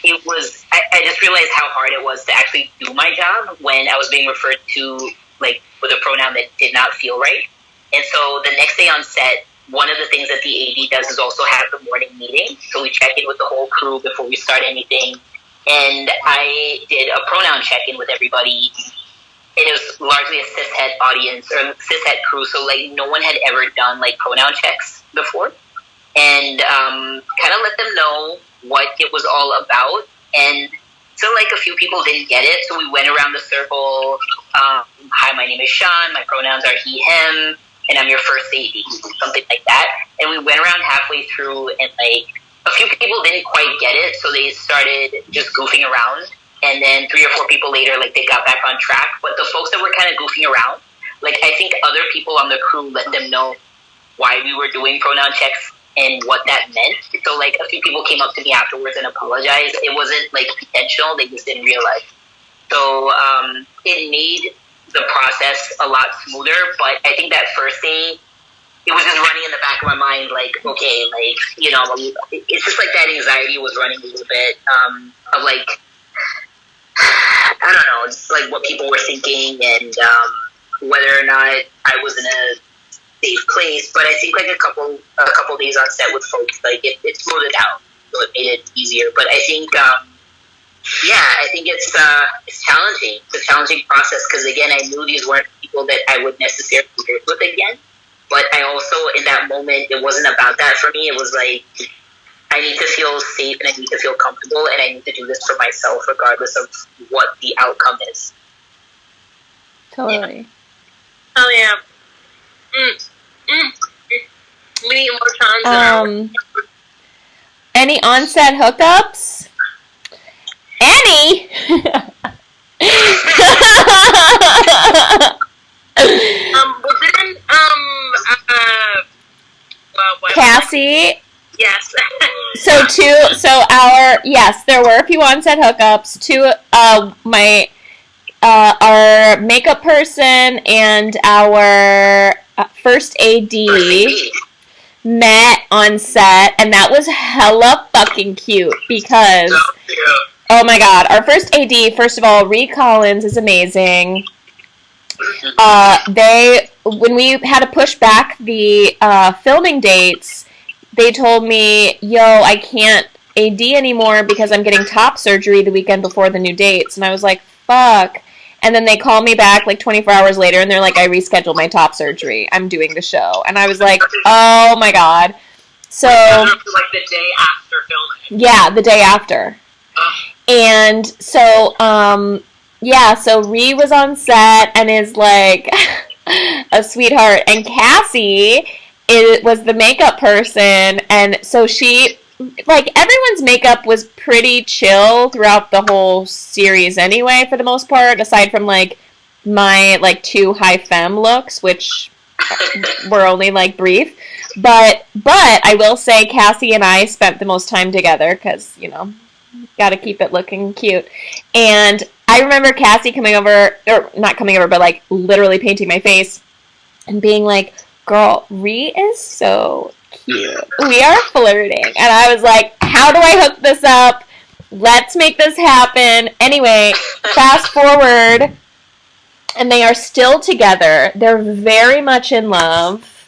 it was, I just realized how hard it was to actually do my job when I was being referred to, like, with a pronoun that did not feel right. And so the next day on set, one of the things that the AD does is also have the morning meeting. So we check in with the whole crew before we start anything. And I did a pronoun check-in with everybody. It was largely a cishet audience, or cishet crew, so, like, no one had ever done, like, pronoun checks before. And kind of let them know what it was all about. And so, like, a few people didn't get it, so we went around the circle. Hi, my name is Sean, my pronouns are he, him, and I'm your first AD, something like that. And we went around halfway through, and, like, a few people didn't quite get it, so they started just goofing around. And then 3 or 4 people later, like, they got back on track. But the folks that were kind of goofing around, like, I think other people on the crew let them know why we were doing pronoun checks and what that meant. So, like, a few people came up to me afterwards and apologized. It wasn't, like, intentional. They just didn't realize. So, it made the process a lot smoother. But I think that first day, it was just running in the back of my mind, like, okay, like, you know, it's just like that anxiety was running a little bit of, like, I don't know, just like what people were thinking and whether or not I was in a safe place. But I think like a couple days on set with folks, like it smoothed it out, so it made it easier. But I think, I think it's challenging. It's a challenging process because again, I knew these weren't people that I would necessarily work with again. But I also, in that moment, it wasn't about that for me. It was like, I need to feel safe and I need to feel comfortable and I need to do this for myself regardless of what the outcome is. Totally. Oh, yeah. We need more Sean's. Any on-set hookups? Any? Cassie. Yes. There were a few on-set hookups. Our makeup person and our first AD met on set, and that was hella fucking cute because, oh my god, our first AD, first of all, Ree Collins is amazing. When we had to push back the filming dates, they told me, yo, I can't AD anymore because I'm getting top surgery the weekend before the new dates. And I was like, fuck. And then they call me back like 24 hours later and they're like, I rescheduled my top surgery. I'm doing the show. And I was like, oh my God. So, like the day after filming. Yeah, the day after. And so, so Ree was on set and is like a sweetheart. And Cassie was the makeup person. And so she, like, everyone's makeup was pretty chill throughout the whole series anyway, for the most part, aside from, like, my, like, 2 high femme looks, which were only, like, brief. But I will say Cassie and I spent the most time together because, you know, gotta keep it looking cute. And I remember Cassie coming over, or not coming over, but, like, literally painting my face and being like, girl, Ree is so cute. We are flirting. And I was like, how do I hook this up? Let's make this happen. Anyway, fast forward, and they are still together. They're very much in love.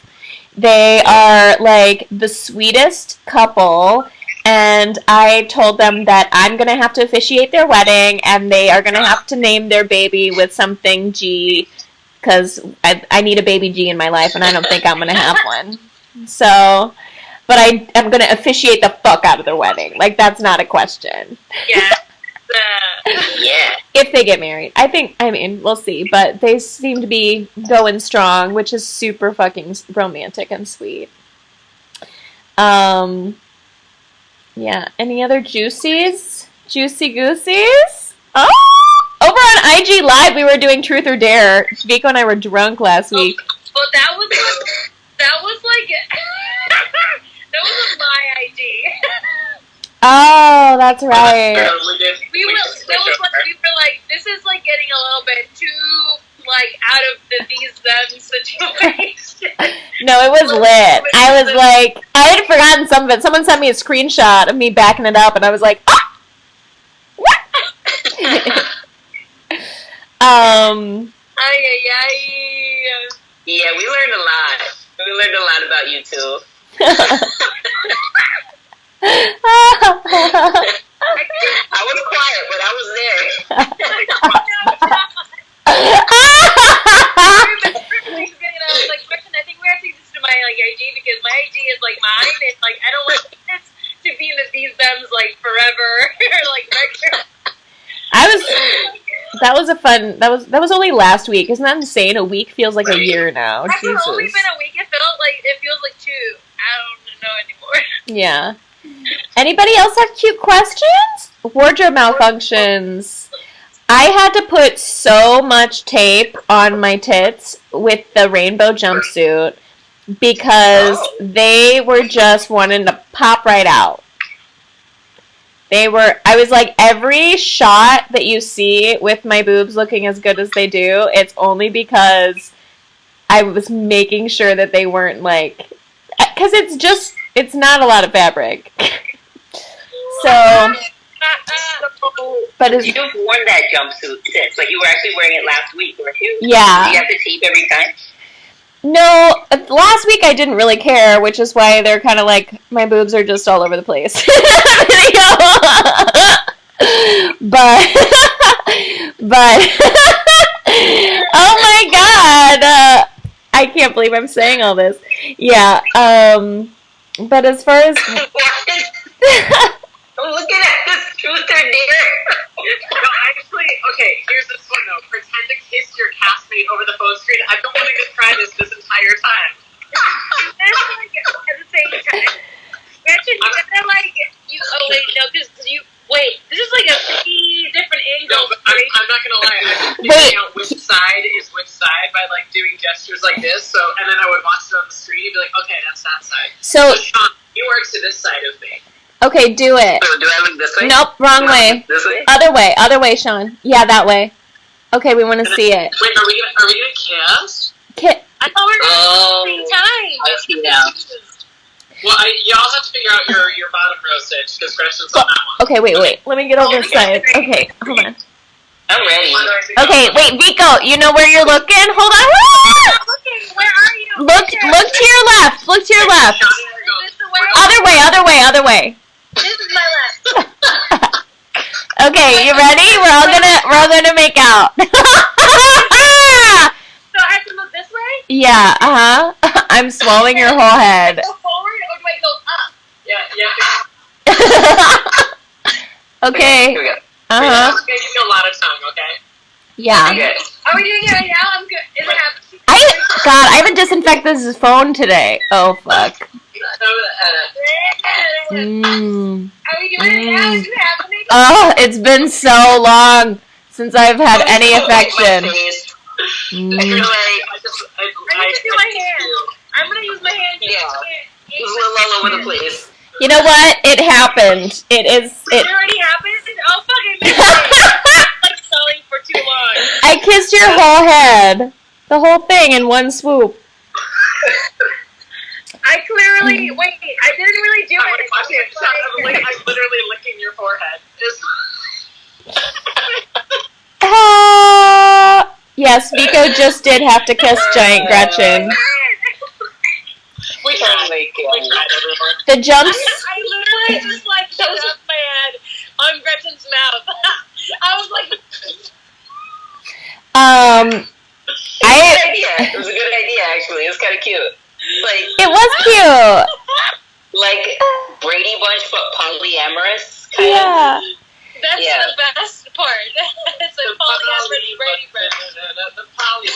They are, like, the sweetest couple. And I told them that I'm going to have to officiate their wedding, and they are going to have to name their baby with something G, because I need a baby G in my life, and I don't think I'm going to have one. So, but I'm going to officiate the fuck out of their wedding. Like, that's not a question. Yeah. Yeah. If they get married. I mean, we'll see. But they seem to be going strong, which is super fucking romantic and sweet. Yeah. Any other juicies? Juicy goosies? Oh! Over on IG Live, we were doing Truth or Dare. Vico and I were drunk last week. But that was like that was my ID. Oh, that's right. We were like, this is like getting a little bit too like out of the these them situation. No, it was lit. I was like, I had forgotten some of it. Someone sent me a screenshot of me backing it up, and I was like, ah! What? Yeah, we learned a lot. We learned a lot about you too. I was quiet, but I was there. I was like, Kristen, I think we have to use this to my like IG because my IG is like mine, and like I don't want this to be in the these thems like forever like regular. That was only last week. Isn't that insane? A week feels like a year now. It's Jesus. only been a week. It feels like 2. I don't know anymore. Yeah. Anybody else have cute questions? Wardrobe malfunctions. I had to put so much tape on my tits with the rainbow jumpsuit because they were just wanting to pop right out. I was like, every shot that you see with my boobs looking as good as they do, it's only because I was making sure that they weren't like, because it's not a lot of fabric. So, but you've worn that jumpsuit since, like you were actually wearing it last week, weren't you? Yeah. Do you have to tape every time? No, last week I didn't really care, which is why they're kind of like, my boobs are just all over the place. but, oh my god, I can't believe I'm saying all this. Yeah, but as far as... I'm looking at this Truth or Dare. No, actually, okay, here's this one though. Pretend to kiss your castmate over the phone screen. I've been wanting to try this entire time. That's like at the same time. Gretchen, you gotta like you. Oh wait, no, because you. Wait, this is like a 3 different No, angles. but I'm not gonna lie. I've been figuring out which side is which side by like doing gestures like this. So, and then I would watch it on the screen and be like, okay, that's that side. So Sean, he works to this side of me. Okay, do it. So do I look this way? Nope, wrong way. This way? Other way, Sean. Yeah, that way. Okay, we want to see it. Wait, are we gonna kiss? I thought we were going to the same time. I see now. Well, y'all have to figure out your bottom row stitch because Gretchen's on that one. Okay, wait. Let me get over this side. Okay, hold on. I'm ready. Okay, wait, Vico, you know where you're looking? Hold on. I'm looking. Where are you? Look to your left. Look to your left. Is this the way? Other way. This is my left. Okay, you ready? We're all gonna make out. So I have to move this way? Yeah, I'm swallowing your whole head. Go forward or do I go up? Okay. Here we go. Uh-huh. Give me a lot of tongue, okay? Yeah. Okay. Are we doing it right now? I'm good. Is it happening? I haven't disinfected this phone today. Oh, fuck. Mm. Are we doing it now? Is it happening? Oh, it's been so long since I've had any affection. I Mm. feel like I I'm gonna do my hand. I'm gonna use my hand. Yeah. it's a little all over the place. You know what? It happened. It already happened? Oh, fuck, I missed it. I'm like selling for too long. I kissed your whole head. The whole thing in one swoop. I clearly, wait, I didn't really do it. I'm literally licking your forehead. Yes, Vico just did have to kiss Giant Gretchen. We tried, everyone. The jumps. I literally just like shut up my head on Gretchen's mouth. I was like, It was a good idea, actually. It was kind of cute. Like, It was cute. like Brady Bunch, but polyamorous. Kind Yeah. that's Yeah. the best part. It's like polyamorous Brady Bunch. The poly.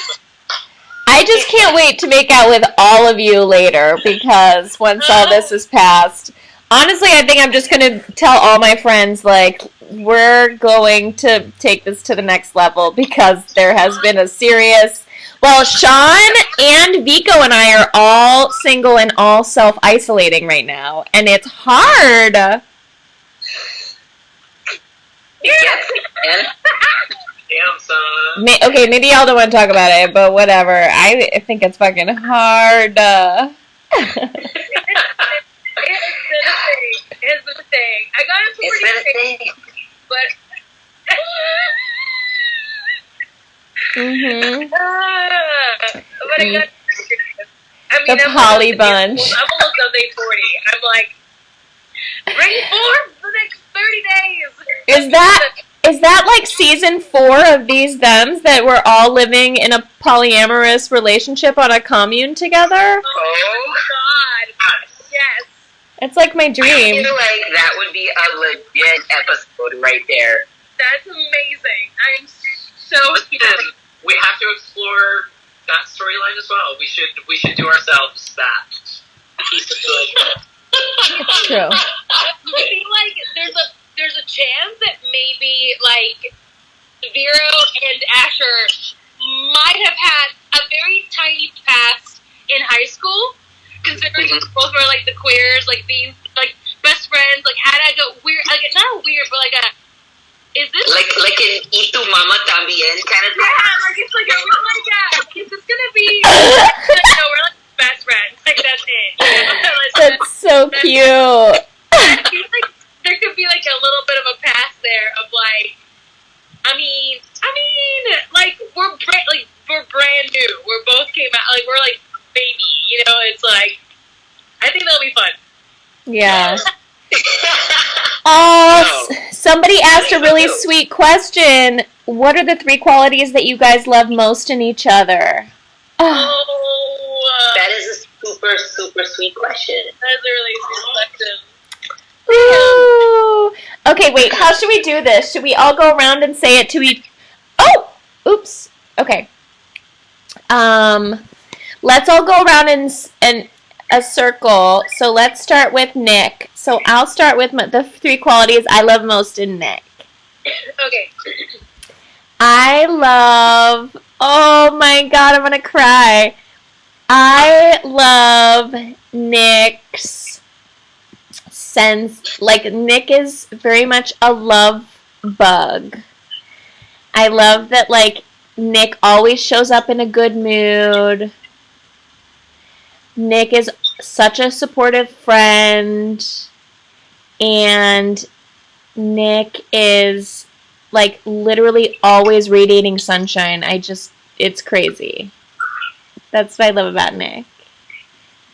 I just can't wait to make out with all of you later because once all this is past, honestly, I think I'm just going to tell all my friends, like, we're going to take this to the next level because there has been a serious... Well, Sean and Vico and I are all single and all self-isolating right now, and it's hard. Damn, son. Okay, maybe y'all don't want to talk about it, but whatever. I think it's fucking hard. It's been a thing. It's been a thing. I got into It's pretty been a quick, thing. but... Mm-hmm. But I got... I mean, The I'm Poly almost- Bunch. I'm almost on day 40. I'm like, bring forth the next 30 days. Is that like season 4 of These Thems that we're all living in a polyamorous relationship on a commune together? Oh, God. Yes. It's like my I dream. feel like that would be a legit episode right there. That's amazing. I'm so excited. We have to explore that storyline as well. We should do ourselves that piece of good. True. I feel like there's a chance that maybe like Vero and Asher might have had a very tiny past in high school, considering both were like the queers, like being like best friends, like had I go weird, like not weird, but like a is this Like an Itu Mama Tambien kind of thing. yeah, like it's like a oh my god, is this gonna be like, no, we're like best friends, like that's it. You know? Like, That's so cute. I feel like there could be like a little bit of a past there of like, I mean, like we're brand new. We're both came out like we're like baby, you know. It's like I think that'll be fun. Yeah. Oh, somebody asked a really sweet question. What are the 3 qualities that you guys love most in each other? Oh. Oh, That is a super, super sweet question. that's a really sweet question. Ooh. Okay, wait. How should we do this? Should we all go around and say it to each? Oh, oops. Okay. Let's all go around in a circle. So let's start with Nick. So I'll start with the 3 qualities I love most in Nick. Okay. I love. Oh my god, I'm gonna cry. I love Nick's sense. Like, Nick is very much a love bug. I love that, like, Nick always shows up in a good mood. Nick is such a supportive friend. And Nick is, like, literally always radiating sunshine. It's crazy. That's what I love about Nick.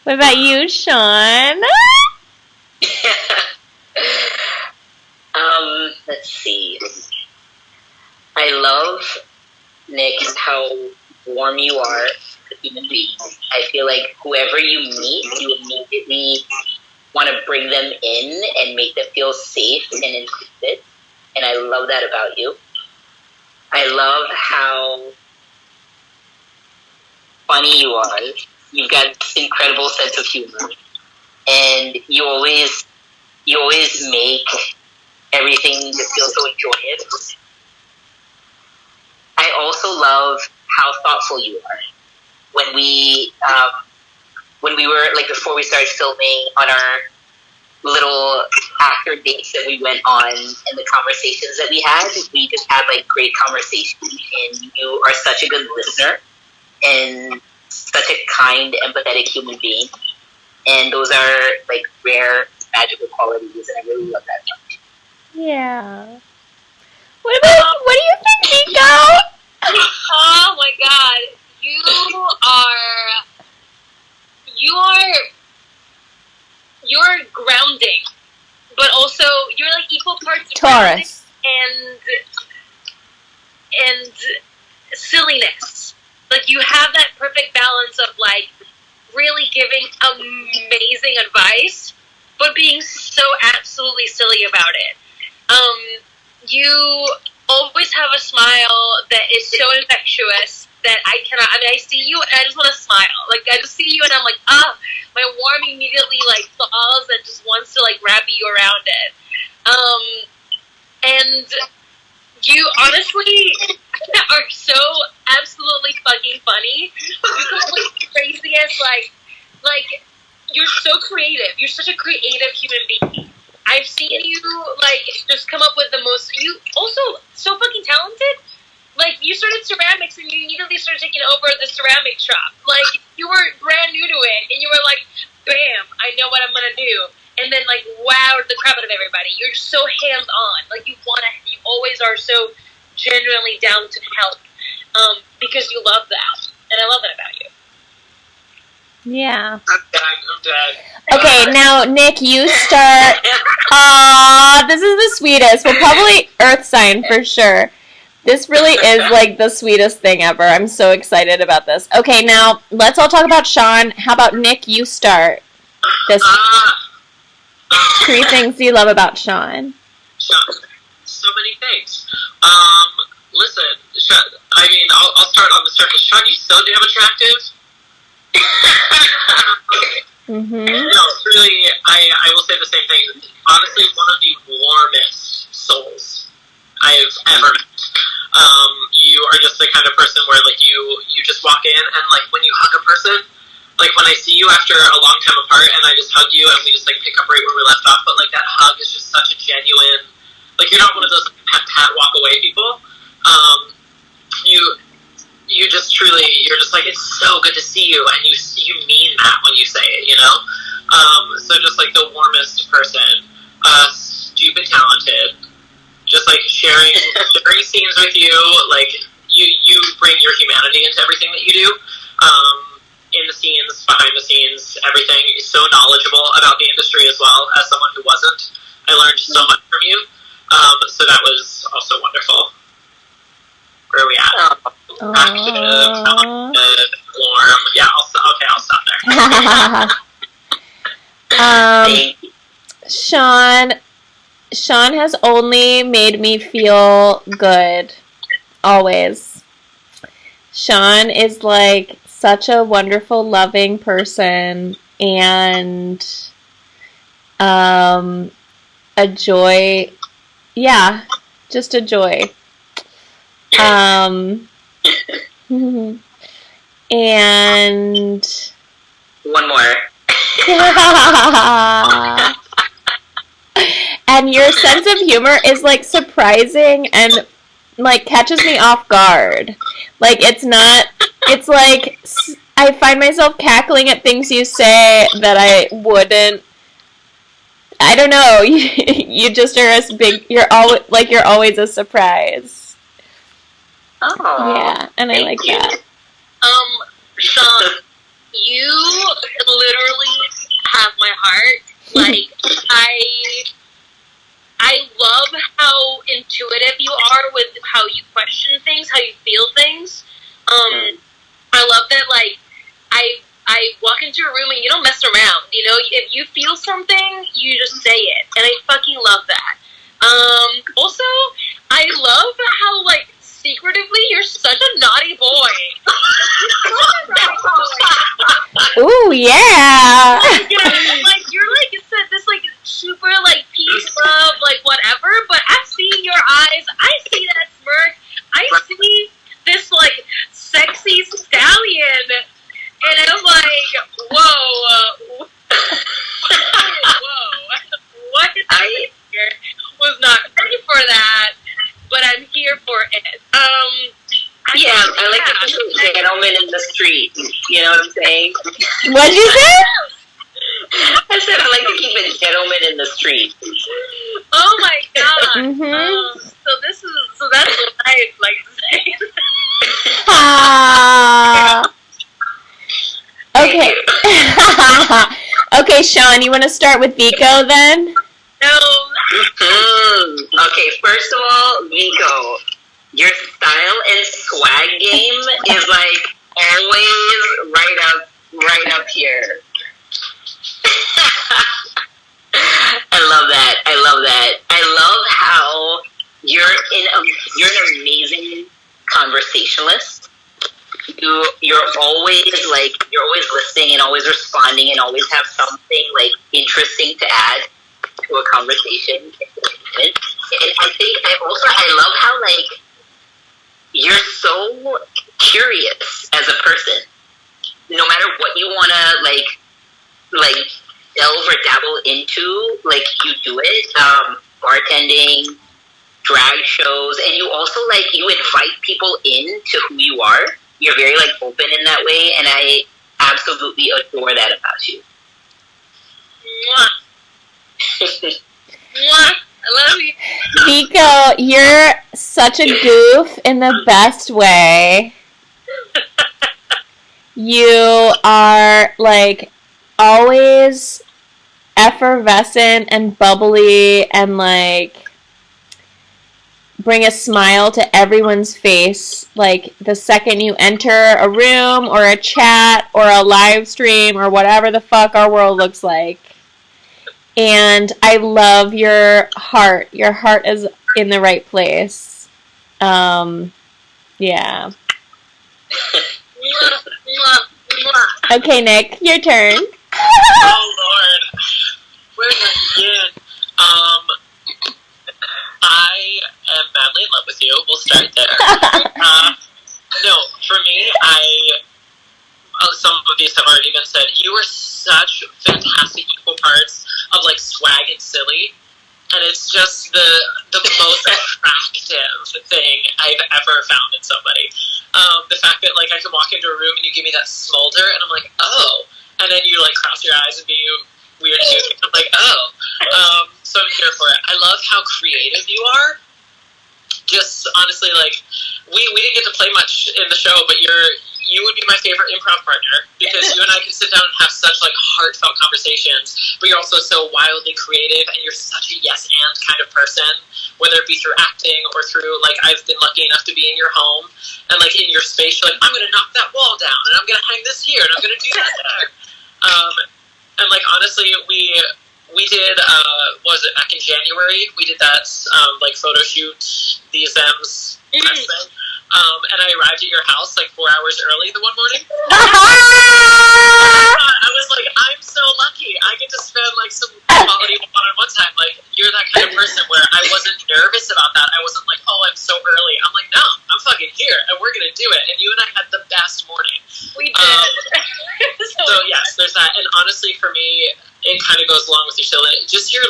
What about you, Sean? Let's see. I love, Nick, how warm you are as a human being. I feel like whoever you meet, you immediately want to bring them in and make them feel safe and included. And I love that about you. I love how funny you are. You've got this incredible sense of humor. And you always make everything just feel so joyous. I also love how thoughtful you are. When we were, like, before we started filming on our little after dates that we went on and the conversations that we just had, like, great conversations. And you are such a good listener and such a kind, empathetic human being. And those are, like, rare, magical qualities, and I really love that. Yeah. What do you think, Nico? Oh my god, you're grounding, but also you're like equal parts Taurus and silliness. Like, you have that perfect balance of, like, really giving amazing advice, but being so absolutely silly about it. You always have a smile that is so infectious that I see you and I just want to smile. Like, I just see you and I'm like, my warm immediately, like, falls and just wants to, like, wrap you around it. And you honestly are so absolutely fucking funny. You're the craziest, like, you're so creative. You're such a creative human being. I've seen you, like, just come up with the most, you also so fucking talented. Like, you started ceramics and you immediately started taking over the ceramic shop. Like, you were brand new to it and you were like, bam, I know what I'm gonna do. And then, like, wowed the crap out of everybody. You're just so hands-on. Like, you always are so genuinely down to help, because you love that. And I love that about you. Yeah. I'm dead. Okay, now, Nick, you start. Aw, this is the sweetest. Well, probably Earth sign for sure. This really is, like, the sweetest thing ever. I'm so excited about this. Okay, now, let's all talk about Sean. How about, Nick, you start this. 3 things you love about Sean. Sean, so many things. Listen, Sean, I mean, I'll start on the surface. Sean, you so damn attractive. Mm-hmm. No, really, I will say the same thing. Honestly, one of the warmest souls I've ever met. You are just the kind of person where, like, you just walk in and, like, when you hug a person, like, when I see you after a long time apart and I just hug you and we just, like, pick up right where we left off, but, like, that hug is just such a genuine, like, you're not one of those pat walk away people. You just truly, you're just like, it's so good to see you, and you mean that when you say it, you know? So just, like, the warmest person, stupid talented, just, like, sharing scenes with you, like, you bring your humanity into everything that you do, in the scenes, behind the scenes, everything. You're so knowledgeable about the industry as well, as someone who wasn't. I learned so much from you, so that was also wonderful. Where are we at? Active, talented, warm. Yeah, I'll stop there. Sean has only made me feel good. Always. Sean is, like, such a wonderful, loving person and a joy. Yeah, just a joy. And one more. And your sense of humor is, like, surprising and, like, catches me off guard. Like, it's like, I find myself cackling at things you say that I wouldn't. I don't know. You just are you're always a surprise. Oh. Yeah, and I like that. Sean, you literally have my heart. Like, I love how intuitive you are with how how you question things, how you feel things. I love that, like, I walk into a room and you don't mess around, you know? If you feel something, you just say it, and I fucking love that. Also, I love how, like, secretively, you're such a naughty boy. Ooh, yeah. Like, you're, like, this, like, super, like, peace, love, like, whatever, but I see your eyes, I see that smirk, I see this, like, sexy stallion, and I'm like, whoa, what I here was not ready for that, but I'm here for it. I like to keep a gentleman in the street. You know what I'm saying? What'd you say? I said I like to keep a gentleman in the street. Oh my god. Mm-hmm. So that's what I like to say. Okay. Okay, Sean, you want to start with Vico then? No. Okay, first of all, Vico, your style and swag game is like always right up here. I love that. I love how you're an amazing conversationalist. You're always listening and always responding and always have something like interesting to add to a conversation. And I think I love how like you're so curious as a person. No matter what you wanna like delve or dabble into, like you do it. Bartending, drag shows, and you also like you invite people in to who you are. You're very like open in that way, and I absolutely adore that about you. Mwah. Mwah. I love you. Vico, you're such a goof in the best way. You are like always effervescent and bubbly and like bring a smile to everyone's face, like the second you enter a room or a chat or a live stream or whatever the fuck our world looks like. And I love your heart. Your heart is in the right place. Yeah. Okay, Nick, your turn. Oh Lord, where did I begin? I am madly in love with you. We'll start there. No, for me, some of these have already been said. You are such fantastic equal parts of like swag and silly, and it's just the most attractive thing I've ever found in somebody. The fact that like I can walk into a room and you give me that smolder, and I'm like, oh, and then you like cross your eyes and be weird music. I'm like, oh. So I'm here for it. I love how creative you are. Just honestly, like we didn't get to play much in the show, but you would be my favorite improv partner because you and I can sit down and have such like heartfelt conversations, but you're also so wildly creative and you're such a yes and kind of person, whether it be through acting or through like I've been lucky enough to be in your home and like in your space, you're like, I'm gonna knock that wall down and I'm gonna hang this here and I'm gonna do that there. And like honestly, we did what was it, back in January, we did that like photo shoot, the Zems thing. And I arrived at your house like 4 hours early the one morning. I was like, I'm so lucky. I get to spend like some quality one-on-one time. Like, you're that kind of person where I wasn't nervous about that. I wasn't like, oh, I'm so early. I'm like, no, I'm fucking here and we're gonna do it. And you and I had the best morning. We did. So yes, there's that. And honestly, for me, it kind of goes along with your show. Just your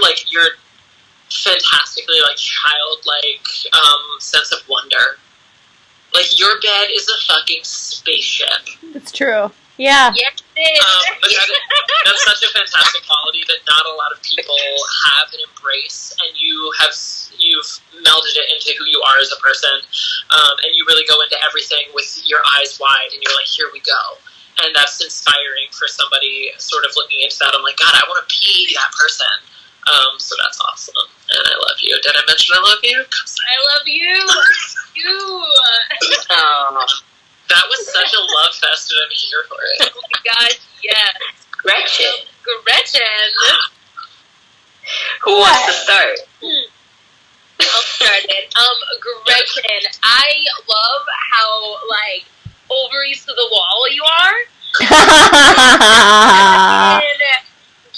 fantastically like childlike sense of wonder. Like, your bed is a fucking spaceship. It's true. Yeah. Yes, it is. That's such a fantastic quality that not a lot of people have and embrace, and you've melded it into who you are as a person, and you really go into everything with your eyes wide, and you're like, here we go. And that's inspiring for somebody sort of looking into that. I'm like, God, I want to be that person. So that's awesome. And I love you. Did I mention I love you? I love you. you. Oh, That was such a love fest, and I'm here for it. Oh my gosh, yes. Gretchen. Gretchen. Who wants to start? I'll start it. Gretchen, I love how, like, ovaries to the wall you are. And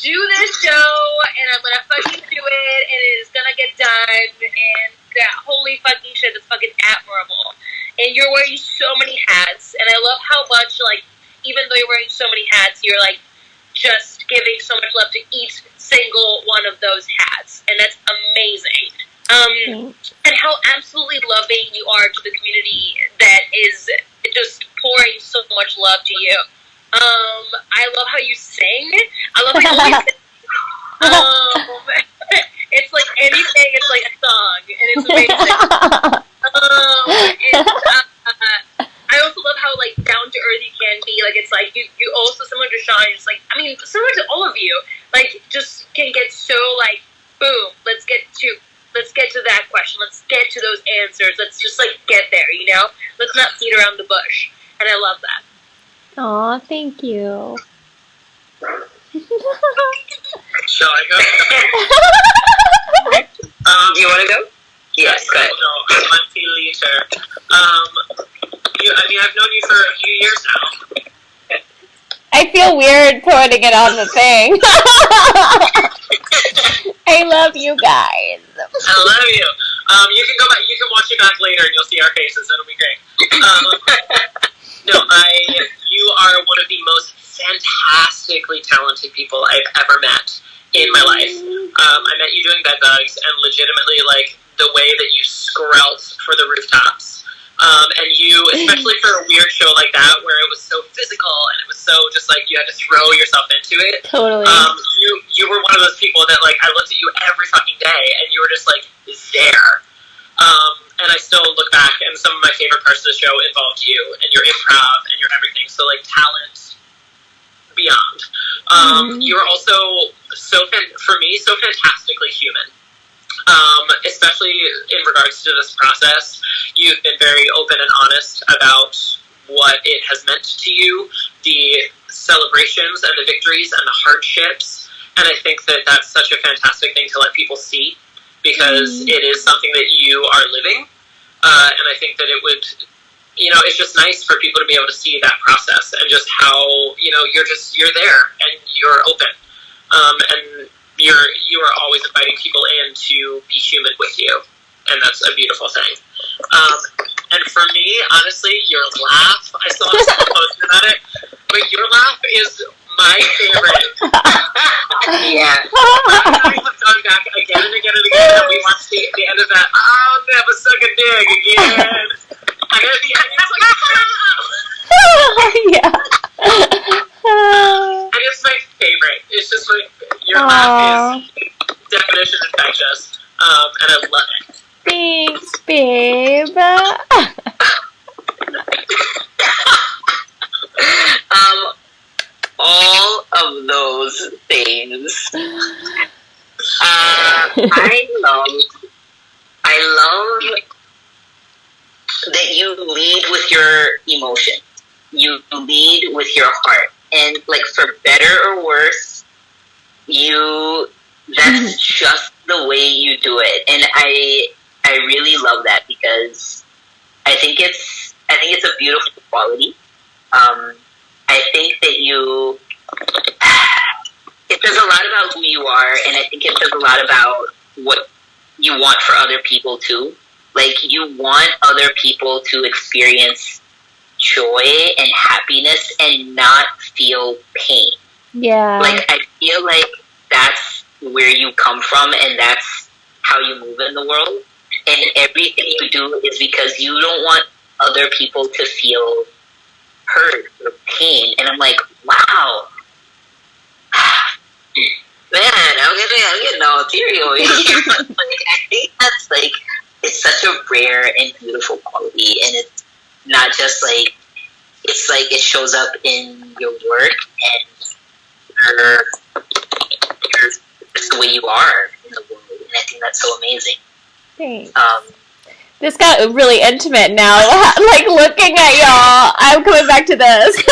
do this show, and I'm gonna fucking do it, and it is gonna get done, and that holy fucking shit is fucking admirable. And you're wearing so many hats, and I love how much, like, even though you're wearing so many hats, you're, like, just giving so much love to each single one of those hats, and that's amazing. And how absolutely loving you are to the community that is just pouring so much love to you. I love how you sing. I love how you always sing. It's like anything, it's like a song, and it's amazing. I also love how, like, down to earth you can be. Like, it's like you also, similar to Sean, just like, I mean, similar to all of you, like, just can get so, like, boom, let's get to that question. Let's get to those answers. Let's just, like, get there, you know? Let's not beat around the bush. And I love that. Aw, thank you. Shall I go? Do you want to go? Yes, go ahead. No, I'm later. I've known you for a few years now. I feel weird putting it on the thing. I love you guys. I love you. You can go back. You can watch it back later, and you'll see our faces. It'll be great. You are one of the most fantastically talented people I've ever met in my life. I met you doing bedbugs, and legitimately, like, the way that you scrout for the rooftops. And you, especially for a weird show like that, where it was so physical and it was so just like you had to throw yourself into it. Totally. You were one of those people that, like, I looked at you every fucking day, and you were just like there. And I still look back, and some of my favorite parts of the show involved you and your improv and your everything. So, like, talent beyond. You are also for me, so fantastically human. Especially in regards to this process, you've been very open and honest about what it has meant to you, the celebrations and the victories and the hardships, and I think that that's such a fantastic thing to let people see, because it is something that you are living, and I think that it would, it's just nice for people to be able to see that process, and just how, you're there, and you're open, and you are always inviting people in to be human with you, and that's a beautiful thing. And for me, honestly, your laugh, I saw someone posting about it, but your laugh is my favorite. Yeah. I have gone back again and again and again, and we watched the end of that, I'll never suck a dick again. And at the end, it's like, Yeah. And it's my favorite. It's just like, your laugh is definition infectious, and I love it. Thanks, babe. All of those things. I love that you lead with your emotions. You lead with your heart. And, like, for better or worse, that's just the way you do it. And I really love that, because I think it's a beautiful quality. I think that it says a lot about who you are, and I think it says a lot about what you want for other people too. Like, you want other people to experience joy and happiness and not feel pain. Yeah. Like, I feel like that's where you come from, and that's how you move in the world. And everything you do is because you don't want other people to feel hurt or pain. And I'm like, wow. Man, I'm getting all teary over here. Like, I think that's, like, it's such a rare and beautiful quality. And it's not just, like, it's like it shows up in your work, and it's the way you are in the world. And I think that's so amazing. Thanks. This got really intimate now. Like, looking at y'all. I'm coming back to this.